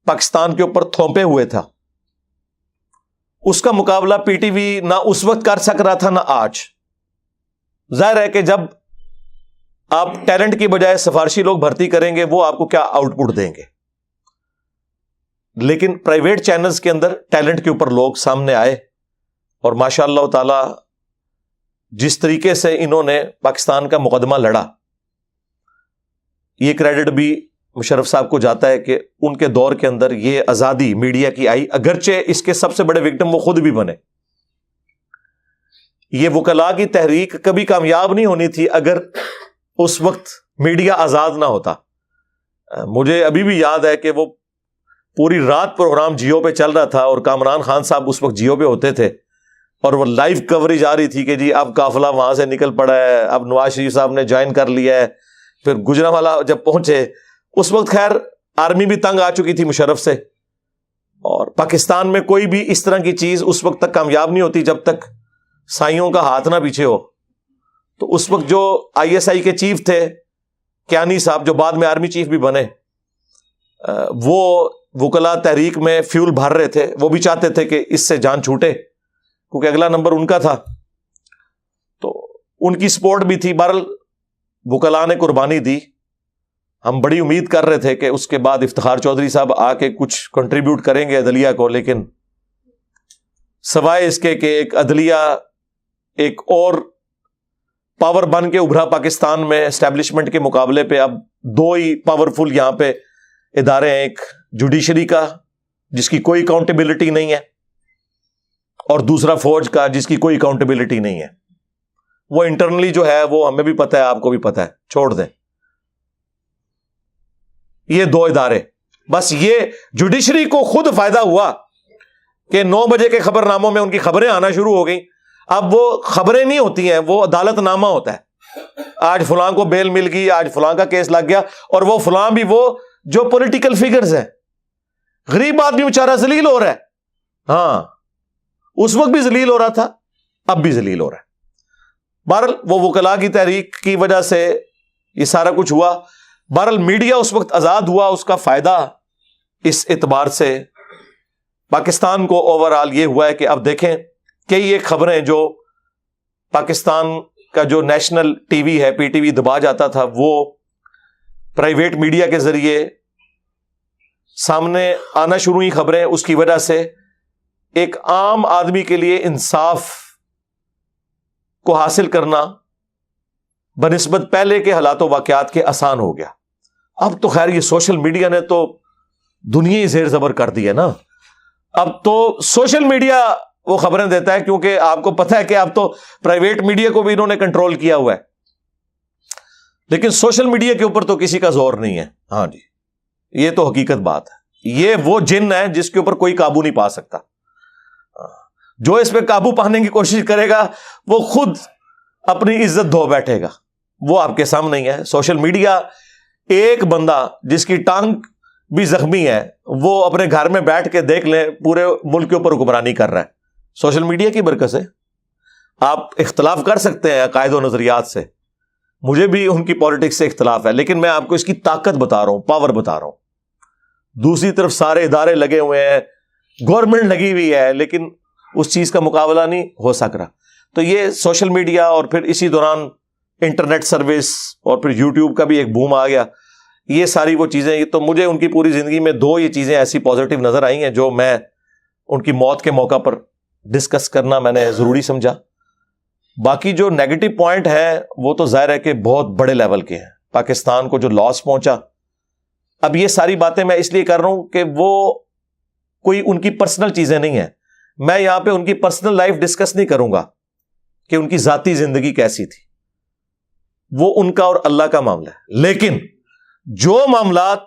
پاکستان کے اوپر تھوپے ہوئے تھا اس کا مقابلہ پی ٹی وی نہ اس وقت کر سک رہا تھا نہ آج. ظاہر ہے کہ جب آپ ٹیلنٹ کی بجائے سفارشی لوگ بھرتی کریں گے وہ آپ کو کیا آؤٹ پٹ دیں گے. لیکن پرائیویٹ چینلز کے اندر ٹیلنٹ کے اوپر لوگ سامنے آئے اور ماشاء اللہ تعالی جس طریقے سے انہوں نے پاکستان کا مقدمہ لڑا, یہ کریڈٹ بھی مشرف صاحب کو جاتا ہے کہ ان کے دور کے اندر یہ آزادی میڈیا کی آئی, اگرچہ اس کے سب سے بڑے وکٹم وہ خود بھی بنے. یہ وکلاء کی تحریک کبھی کامیاب نہیں ہونی تھی اگر اس وقت میڈیا آزاد نہ ہوتا. مجھے ابھی بھی یاد ہے کہ وہ پوری رات پروگرام جیو پہ چل رہا تھا اور کامران خان صاحب اس وقت جیو پہ ہوتے تھے اور وہ لائیو کوریج آ رہی تھی کہ جی اب قافلہ وہاں سے نکل پڑا ہے, اب نواز شریف صاحب نے جوائن کر لیا ہے. پھر گجرانوالہ جب پہنچے اس وقت خیر آرمی بھی تنگ آ چکی تھی مشرف سے, اور پاکستان میں کوئی بھی اس طرح کی چیز اس وقت تک کامیاب نہیں ہوتی جب تک سائیوں کا ہاتھ نہ پیچھے ہو. تو اس وقت جو آئی ایس آئی کے چیف تھے کیانی صاحب, جو بعد میں آرمی چیف بھی بنے, وہ وکلاء تحریک میں فیول بھر رہے تھے. وہ بھی چاہتے تھے کہ اس سے جان چھوٹے کیونکہ اگلا نمبر ان کا تھا, تو ان کی سپورٹ بھی تھی. بہرحال وکلاء نے قربانی دی. ہم بڑی امید کر رہے تھے کہ اس کے بعد افتخار چودھری صاحب آ کے کچھ کنٹریبیوٹ کریں گے عدلیہ کو, لیکن سوائے اس کے کہ ایک عدلیہ ایک اور پاور بن کے ابھرا پاکستان میں اسٹیبلشمنٹ کے مقابلے پہ, اب دو ہی پاورفل یہاں پہ ادارے ہیں, ایک جوڈیشری کا جس کی کوئی اکاؤنٹیبلٹی نہیں ہے اور دوسرا فوج کا جس کی کوئی اکاؤنٹیبلٹی نہیں ہے. وہ انٹرنلی جو ہے وہ ہمیں بھی پتہ ہے, آپ کو بھی پتہ ہے, چھوڑ دیں. یہ دو ادارے بس. یہ جوڈیشری کو خود فائدہ ہوا کہ 9 بجے کے خبر ناموں میں ان کی خبریں آنا شروع ہو گئیں. اب وہ خبریں نہیں ہوتی ہیں, وہ عدالت نامہ ہوتا ہے. آج فلاں کو بیل مل گئی, آج فلاں کا کیس لگ گیا, اور وہ فلاں بھی وہ جو پولیٹیکل فگرز ہیں. غریب آدمی بیچارہ ذلیل ہو رہا ہے. ہاں اس وقت بھی ذلیل ہو رہا تھا, اب بھی ذلیل ہو رہا ہے. بہرحال وہ وکلاء کی تحریک کی وجہ سے یہ سارا کچھ ہوا. بہرحال میڈیا اس وقت آزاد ہوا, اس کا فائدہ اس اعتبار سے پاکستان کو اوور آل یہ ہوا ہے کہ اب دیکھیں کئی ایک خبریں جو پاکستان کا جو نیشنل ٹی وی ہے, پی ٹی وی دبا جاتا تھا, وہ پرائیویٹ میڈیا کے ذریعے سامنے آنا شروع ہوئی خبریں. اس کی وجہ سے ایک عام آدمی کے لیے انصاف کو حاصل کرنا بنسبت پہلے کے حالات و واقعات کے آسان ہو گیا. اب تو خیر یہ سوشل میڈیا نے تو دنیا ہی زیر زبر کر دی ہے نا. اب تو سوشل میڈیا وہ خبریں دیتا ہے, کیونکہ آپ کو پتہ ہے کہ اب تو پرائیویٹ میڈیا کو بھی انہوں نے کنٹرول کیا ہوا ہے, لیکن سوشل میڈیا کے اوپر تو کسی کا زور نہیں ہے. ہاں جی, یہ تو حقیقت بات ہے. یہ وہ جن ہے جس کے اوپر کوئی قابو نہیں پا سکتا. جو اس پہ قابو پانے کی کوشش کرے گا وہ خود اپنی عزت دھو بیٹھے گا. وہ آپ کے سامنے ہی ہے. سوشل میڈیا, ایک بندہ جس کی ٹانگ بھی زخمی ہے وہ اپنے گھر میں بیٹھ کے دیکھ لیں پورے ملک کے اوپر حکمرانی کر رہا ہے. سوشل میڈیا کی برکت سے آپ اختلاف کر سکتے ہیں عقائد و نظریات سے, مجھے بھی ان کی پالیٹکس سے اختلاف ہے, لیکن میں آپ کو اس کی طاقت بتا رہا ہوں, پاور بتا رہا ہوں. دوسری طرف سارے ادارے لگے ہوئے ہیں, گورنمنٹ لگی ہوئی ہے, لیکن اس چیز کا مقابلہ نہیں ہو سک رہا. تو یہ سوشل میڈیا اور پھر اسی دوران انٹرنیٹ سروس اور پھر یوٹیوب کا بھی ایک بوم آ گیا. یہ ساری وہ چیزیں, تو مجھے ان کی پوری زندگی میں دو یہ چیزیں ایسی پازیٹیو نظر آئی ہیں جو میں ان کی موت کے موقع پر ڈسکس کرنا میں نے ضروری سمجھا. باقی جو نیگیٹو پوائنٹ ہے وہ تو ظاہر ہے کہ بہت بڑے لیول کے ہیں. پاکستان کو جو لاس پہنچا, اب یہ ساری باتیں میں اس لیے کر رہا ہوں کہ وہ کوئی ان کی پرسنل چیزیں نہیں ہیں. میں یہاں پہ ان کی پرسنل لائف ڈسکس نہیں کروں گا کہ ان کی ذاتی زندگی کیسی تھی, وہ ان کا اور اللہ کا معاملہ ہے. لیکن جو معاملات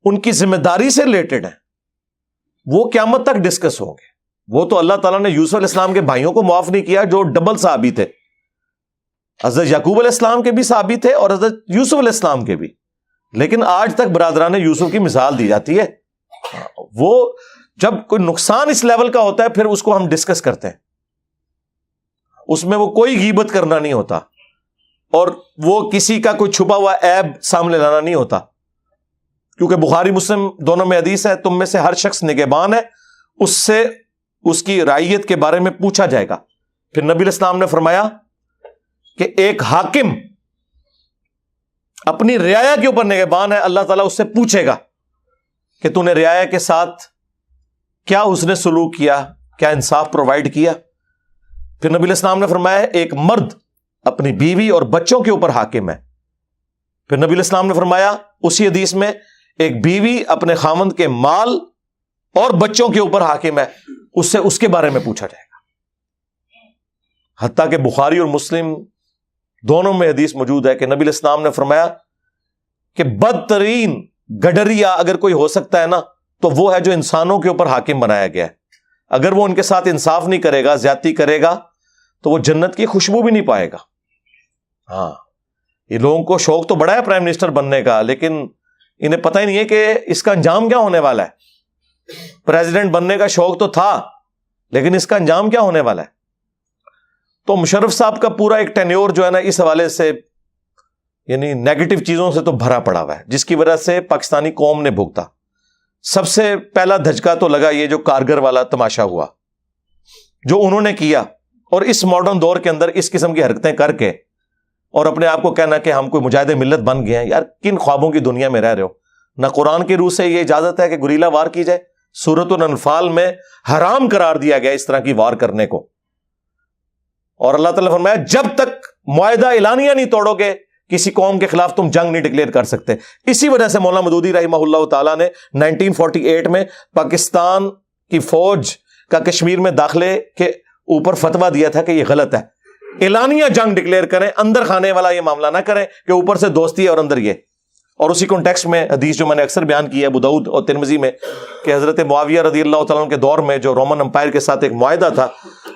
ان کی ذمہ داری سے ریلیٹڈ ہیں وہ قیامت تک ڈسکس ہوں گے. وہ تو اللہ تعالیٰ نے یوسف علیہ السلام کے بھائیوں کو معاف نہیں کیا جو ڈبل صحابی تھے. حضرت یعقوب علیہ السلام کے بھی صحابی تھے اور حضرت یوسف علیہ السلام کے بھی, لیکن آج تک برادران یوسف کی مثال دی جاتی ہے. وہ جب کوئی نقصان اس لیول کا ہوتا ہے پھر اس کو ہم ڈسکس کرتے ہیں, اس میں وہ کوئی غیبت کرنا نہیں ہوتا اور وہ کسی کا کوئی چھپا ہوا عیب سامنے لانا نہیں ہوتا, کیونکہ بخاری مسلم دونوں میں حدیث ہے, تم میں سے ہر شخص نگہبان ہے اس سے اس کی رعیت کے بارے میں پوچھا جائے گا. پھر نبی علیہ السلام نے فرمایا کہ ایک حاکم اپنی رعایا کے اوپر نگہبان ہے, اللہ تعالیٰ اس سے پوچھے گا کہ تو نے رعایا کے ساتھ کیا اس نے سلوک کیا, کیا انصاف پرووائڈ کیا. پھر نبی علیہ السلام نے فرمایا ایک مرد اپنی بیوی اور بچوں کے اوپر حاکم ہے. پھر نبی علیہ السلام نے فرمایا اسی حدیث میں ایک بیوی اپنے خاوند کے مال اور بچوں کے اوپر حاکم ہے, اس سے اس کے بارے میں پوچھا جائے گا. حتیٰ کہ بخاری اور مسلم دونوں میں حدیث موجود ہے کہ نبی علیہ السلام نے فرمایا کہ بدترین گڈریا اگر کوئی ہو سکتا ہے نا تو وہ ہے جو انسانوں کے اوپر حاکم بنایا گیا ہے. اگر وہ ان کے ساتھ انصاف نہیں کرے گا, زیادتی کرے گا, تو وہ جنت کی خوشبو بھی نہیں پائے گا. ہاں, یہ لوگوں کو شوق تو بڑا ہے پرائم منسٹر بننے کا, لیکن انہیں پتہ ہی نہیں ہے کہ اس کا انجام کیا ہونے والا ہے. پریزیڈنٹ بننے کا شوق تو تھا, لیکن اس کا انجام کیا ہونے والا ہے. تو مشرف صاحب کا پورا ایک ٹینیور جو ہے نا اس حوالے سے یعنی نیگیٹو چیزوں سے تو بھرا پڑا ہوا ہے, جس کی وجہ سے پاکستانی قوم نے بھگتا. سب سے پہلا دھچکا تو لگا یہ جو کارگر والا تماشا ہوا, جو انہوں نے کیا, اور اس ماڈرن دور کے اندر اس قسم کی حرکتیں کر کے اور اپنے آپ کو کہنا کہ ہم کوئی مجاہد ملت بن گئے ہیں. یار کن خوابوں کی دنیا میں رہ رہے ہو. نہ قرآن کی روح سے یہ اجازت ہے کہ گریلا وار کی جائے, سورۃ الانفال میں حرام قرار دیا گیا اس طرح کی وار کرنے کو. اور اللہ تعالیٰ نے فرمایا جب تک معاہدہ اعلانیہ نہیں توڑو گے کسی قوم کے خلاف تم جنگ نہیں ڈکلیئر کر سکتے. اسی وجہ سے مولانا مودودی رحمہ اللہ تعالیٰ نے 1948 میں پاکستان کی فوج کا کشمیر میں داخلے کے اوپر فتویٰ دیا تھا کہ یہ غلط ہے, اعلانیہ جنگ ڈکلیئر کریں, اندر کھانے والا یہ معاملہ نہ کریں کہ اوپر سے دوستی ہے اور اندر یہ. اور اسی کانٹیکسٹ میں حدیث جو میں نے اکثر بیان کی ہے ابو داؤد اور ترمذی میں کہ حضرت معاویہ رضی اللہ تعالیٰ عنہ کے دور میں جو رومن امپائر کے ساتھ ایک معاہدہ تھا,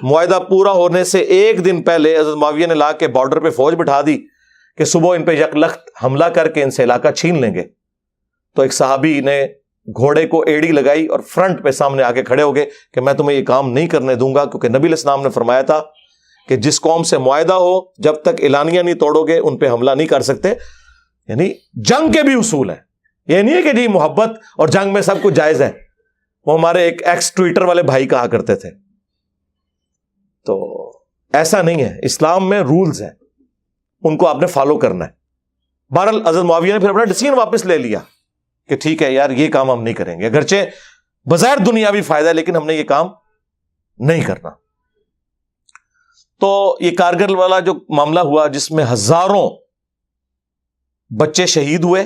معاہدہ پورا ہونے سے ایک دن پہلے حضرت معاویہ نے لا کے بارڈر پہ فوج بٹھا دی کہ صبح ان پہ یکلخت حملہ کر کے ان سے علاقہ چھین لیں گے. تو ایک صحابی نے گھوڑے کو ایڑی لگائی اور فرنٹ پہ سامنے آ کے کھڑے ہو گئے کہ میں تمہیں یہ کام نہیں کرنے دوں گا, کیونکہ نبی علیہ السلام نے فرمایا تھا کہ جس قوم سے معاہدہ ہو جب تک اعلانیہ نہیں توڑو گے ان پہ حملہ نہیں کر سکتے. یعنی جنگ کے بھی اصول ہیں, یہ نہیں ہے کہ جی محبت اور جنگ میں سب کچھ جائز ہے. وہ ہمارے ایک ایکس ٹویٹر والے بھائی کہا کرتے تھے. تو ایسا نہیں ہے, اسلام میں رولز ہیں, ان کو آپ نے فالو کرنا ہے. بہرحال حضرت معاویہ نے پھر اپنا ڈیسیژن واپس لے لیا کہ ٹھیک ہے یار یہ کام ہم نہیں کریں گے, اگرچہ بظاہر دنیاوی فائدہ ہے لیکن ہم نے یہ کام نہیں کرنا. تو یہ کارگل والا جو معاملہ ہوا جس میں ہزاروں بچے شہید ہوئے,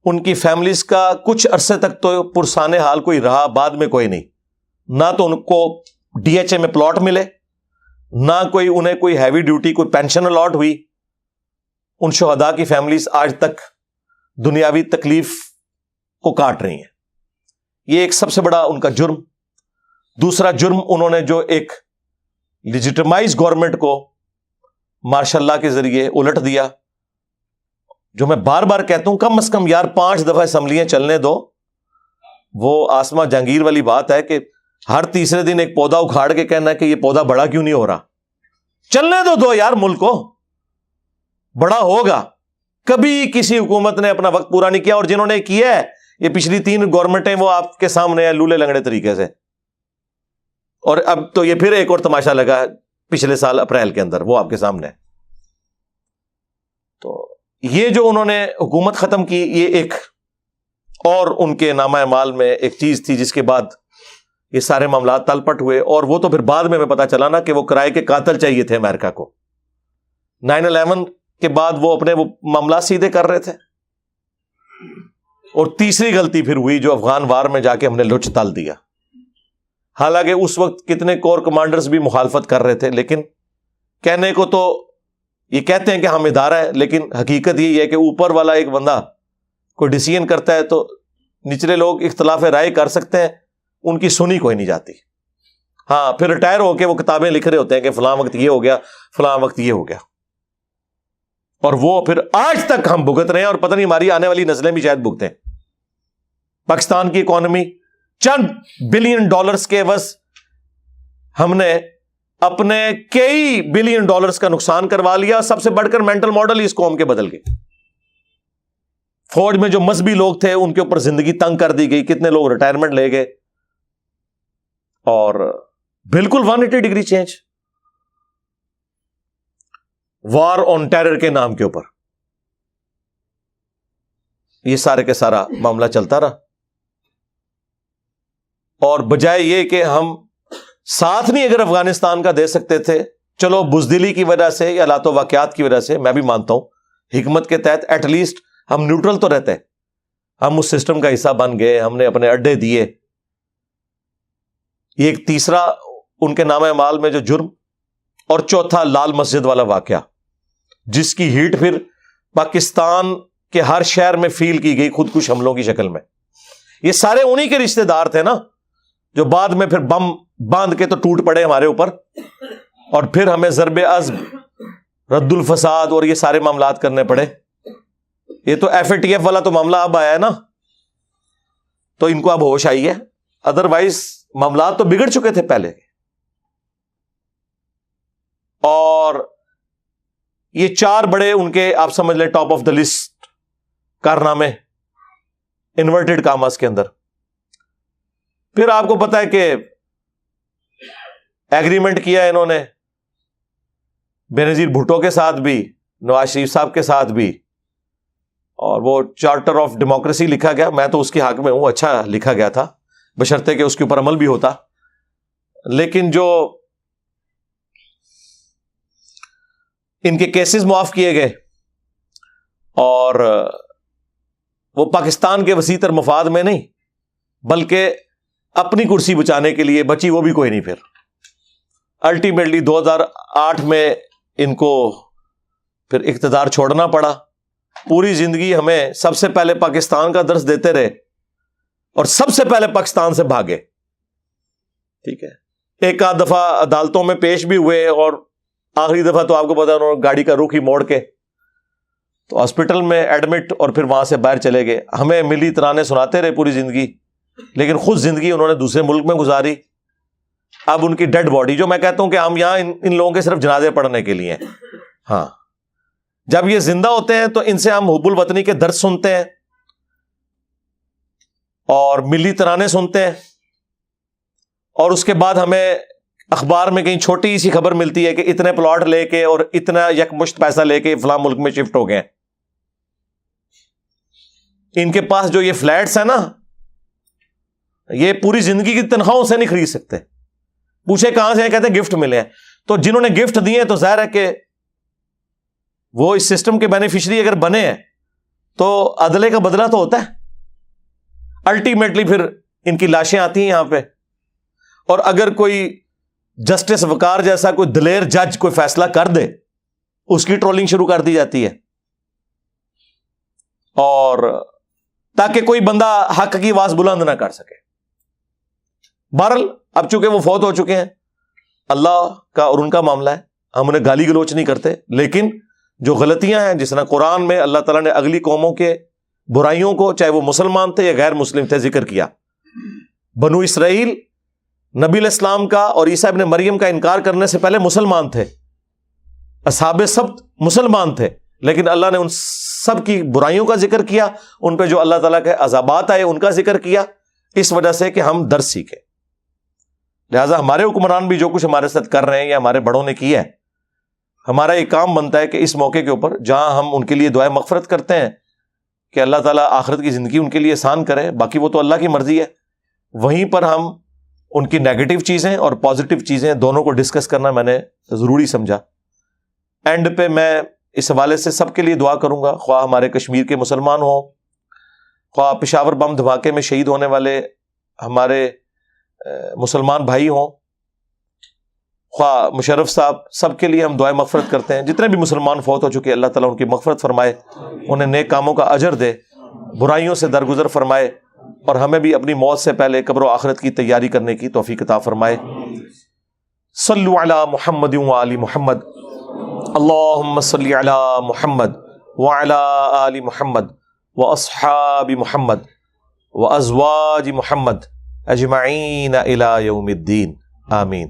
ان کی فیملیز کا کچھ عرصے تک تو پرسان حال کوئی رہا, بعد میں کوئی نہیں. نہ تو ان کو ڈی ایچ اے میں پلاٹ ملے, نہ کوئی انہیں کوئی ہیوی ڈیوٹی کوئی پینشن الاٹ ہوئی. ان شہداء کی فیملیز آج تک دنیاوی تکلیف کو کاٹ رہی ہیں. یہ ایک سب سے بڑا ان کا جرم. دوسرا جرم انہوں نے جو ایک لیجیٹمائز گورنمنٹ کو ماشاء اللہ کے ذریعے الٹ دیا, جو میں بار بار کہتا ہوں کم از کم یار 5 دفعہ اسمبلیاں چلنے دو. وہ آسما جہانگیر والی بات ہے کہ ہر تیسرے دن ایک پودا اکھاڑ کے کہنا ہے کہ یہ پودا بڑا کیوں نہیں ہو رہا. چلنے دو یار, ملک کو بڑا ہوگا. کبھی کسی حکومت نے اپنا وقت پورا نہیں کیا, اور جنہوں نے کیا ہے یہ پچھلی 3 گورنمنٹیں وہ آپ کے سامنے ہیں لولے لنگڑے طریقے سے. اور اب تو یہ پھر ایک اور تماشا لگا پچھلے سال اپریل کے اندر, وہ آپ کے سامنے. تو یہ جو انہوں نے حکومت ختم کی یہ ایک اور ان کے نامہ اعمال میں ایک چیز تھی جس کے بعد یہ سارے معاملات تل پٹ ہوئے. اور وہ تو پھر بعد میں پتا چلا نا کہ وہ کرائے کے قاتل چاہیے تھے امریکہ کو. 9/11 کے بعد وہ اپنے وہ معاملات سیدھے کر رہے تھے. اور تیسری غلطی پھر ہوئی جو افغان وار میں جا کے ہم نے لچ تل دیا. حالانکہ اس وقت کتنے کور کمانڈرز بھی مخالفت کر رہے تھے, لیکن کہنے کو تو یہ کہتے ہیں کہ ہم ادارہ ہے, لیکن حقیقت یہی ہے کہ اوپر والا ایک بندہ کوئی ڈیسیژن کرتا ہے تو نچلے لوگ اختلاف رائے کر سکتے ہیں, ان کی سنی کوئی نہیں جاتی. ہاں پھر ریٹائر ہو کے وہ کتابیں لکھ رہے ہوتے ہیں کہ فلاں وقت یہ ہو گیا, فلاں وقت یہ ہو گیا, اور وہ پھر آج تک ہم بھگت رہے ہیں, اور پتہ نہیں ہماری آنے والی نسلیں بھی شاید بھگتیں. پاکستان کی اکانومی چند بلین ڈالرز کے عوض ہم نے اپنے کئی بلین ڈالرز کا نقصان کروا لیا. سب سے بڑھ کر مینٹل ماڈل اس قوم کے بدل گئے. فوج میں جو مذہبی لوگ تھے ان کے اوپر زندگی تنگ کر دی گئی, کتنے لوگ ریٹائرمنٹ لے گئے, اور بالکل 180 degree change war on terror کے نام کے اوپر. یہ سارے کے سارا معاملہ چلتا رہا. اور بجائے یہ کہ ہم ساتھ نہیں اگر افغانستان کا دے سکتے تھے, چلو بزدلی کی وجہ سے یا حالات و واقعات کی وجہ سے میں بھی مانتا ہوں, حکمت کے تحت ایٹ لیسٹ ہم نیوٹرل تو رہتے. ہم اس سسٹم کا حصہ بن گئے, ہم نے اپنے اڈے دیے. یہ ایک تیسرا ان کے نام اعمال میں جو جرم, اور چوتھا لال مسجد والا واقعہ جس کی ہیٹ پھر پاکستان کے ہر شہر میں فیل کی گئی خودکش حملوں کی شکل میں. یہ سارے انہی کے رشتہ دار تھے نا جو بعد میں پھر بم باندھ کے تو ٹوٹ پڑے ہمارے اوپر, اور پھر ہمیں ضرب عزم, رد الفساد اور یہ سارے معاملات کرنے پڑے. یہ تو FATF والا تو معاملہ اب آیا ہے نا, تو ان کو اب ہوش آئی ہے, ادروائز معاملات تو بگڑ چکے تھے پہلے. اور یہ 4 بڑے ان کے آپ سمجھ لیں ٹاپ آف دا لسٹ کارنامے انورٹڈ کاماس کے اندر. پھر آپ کو پتا ہے کہ ایگریمنٹ کیا انہوں نے بینظیر بھٹو کے ساتھ بھی, نواز شریف صاحب کے ساتھ بھی, اور وہ چارٹر آف ڈیموکریسی لکھا گیا. میں تو اس کے حق میں ہوں, اچھا لکھا گیا تھا بشرطے کہ اس کے اوپر عمل بھی ہوتا. لیکن جو ان کے کیسز معاف کیے گئے اور وہ پاکستان کے وسیع تر مفاد میں نہیں بلکہ اپنی کرسی بچانے کے لیے بچی, وہ بھی کوئی نہیں. پھر الٹیمیٹلی 2008 میں ان کو پھر اقتدار چھوڑنا پڑا. پوری زندگی ہمیں سب سے پہلے پاکستان کا درس دیتے رہے اور سب سے پہلے پاکستان سے بھاگے. ٹھیک ہے, ایک آدھ دفعہ عدالتوں میں پیش بھی ہوئے, اور آخری دفعہ تو آپ کو پتا انہوں نے گاڑی کا رخ ہی موڑ کے تو ہاسپٹل میں ایڈمٹ, اور پھر وہاں سے باہر چلے گئے. ہمیں ملی ترانے سناتے رہے پوری زندگی, لیکن خود زندگی انہوں نے دوسرے ملک میں گزاری. اب ان کی ڈیڈ باڈی, جو میں کہتا ہوں کہ ہم یہاں ان لوگوں کے صرف جنازے پڑھنے کے لیے ہیں. ہاں, جب یہ زندہ ہوتے ہیں تو ان سے ہم حب الوطنی کے درد سنتے ہیں اور ملی ترانے سنتے ہیں, اور اس کے بعد ہمیں اخبار میں کہیں چھوٹی سی خبر ملتی ہے کہ اتنے پلاٹ لے کے اور اتنا یکمشت پیسہ لے کے فلاں ملک میں شفٹ ہو گئے. ان کے پاس جو یہ فلیٹس ہیں نا, یہ پوری زندگی کی تنخواہوں سے نہیں خرید سکتے. پوچھے کہاں سے ہیں, کہتے ہیں گفٹ ملے ہیں. تو جنہوں نے گفٹ دیے تو ظاہر ہے کہ وہ اس سسٹم کے بینیفیشری اگر بنے ہیں تو عدلے کا بدلہ تو ہوتا ہے. الٹیمیٹلی پھر ان کی لاشیں آتی ہیں یہاں پہ, اور اگر کوئی جسٹس وقار جیسا کوئی دلیر جج کوئی فیصلہ کر دے, اس کی ٹرولنگ شروع کر دی جاتی ہے, اور تاکہ کوئی بندہ حق کی آواز بلند نہ کر سکے. بہرحال اب چونکہ وہ فوت ہو چکے ہیں, اللہ کا اور ان کا معاملہ ہے, ہم انہیں گالی گلوچ نہیں کرتے. لیکن جو غلطیاں ہیں, جس طرح قرآن میں اللہ تعالیٰ نے اگلی قوموں کے برائیوں کو, چاہے وہ مسلمان تھے یا غیر مسلم تھے, ذکر کیا. بنو اسرائیل نبی علیہ السلام کا اور عیسیٰ ابن مریم کا انکار کرنے سے پہلے مسلمان تھے, اصحاب سبت مسلمان تھے, لیکن اللہ نے ان سب کی برائیوں کا ذکر کیا, ان پہ جو اللہ تعالیٰ کے عذابات آئے ان کا ذکر کیا, اس وجہ سے کہ ہم درس سیکھیں. لہٰذا ہمارے حکمران بھی جو کچھ ہمارے ساتھ کر رہے ہیں یا ہمارے بڑوں نے کیا ہے, ہمارا ایک کام بنتا ہے کہ اس موقع کے اوپر جہاں ہم ان کے لیے دعائیں مغفرت کرتے ہیں کہ اللہ تعالیٰ آخرت کی زندگی ان کے لیے آسان کرے, باقی وہ تو اللہ کی مرضی ہے, وہیں پر ہم ان کی نیگیٹو چیزیں اور پازیٹیو چیزیں دونوں کو ڈسکس کرنا میں نے ضروری سمجھا. اینڈ پہ میں اس حوالے سے سب کے لیے دعا کروں گا, خواہ ہمارے کشمیر کے مسلمان ہوں, خواہ پشاور بم دھماکے میں شہید ہونے والے ہمارے مسلمان بھائی ہوں, خواہ مشرف صاحب, سب کے لیے ہم دعائیں مغفرت کرتے ہیں. جتنے بھی مسلمان فوت ہو چکے, اللہ تعالیٰ ان کی مغفرت فرمائے, انہیں نیک کاموں کا اجر دے, برائیوں سے درگزر فرمائے, اور ہمیں بھی اپنی موت سے پہلے قبر و آخرت کی تیاری کرنے کی توفیق عطا فرمائے. صلو علی محمد وآل محمد, اللہم صلی علی محمد وعلی آل محمد واصحاب محمد وازواج محمد اجمعین الی یوم الدین, آمین.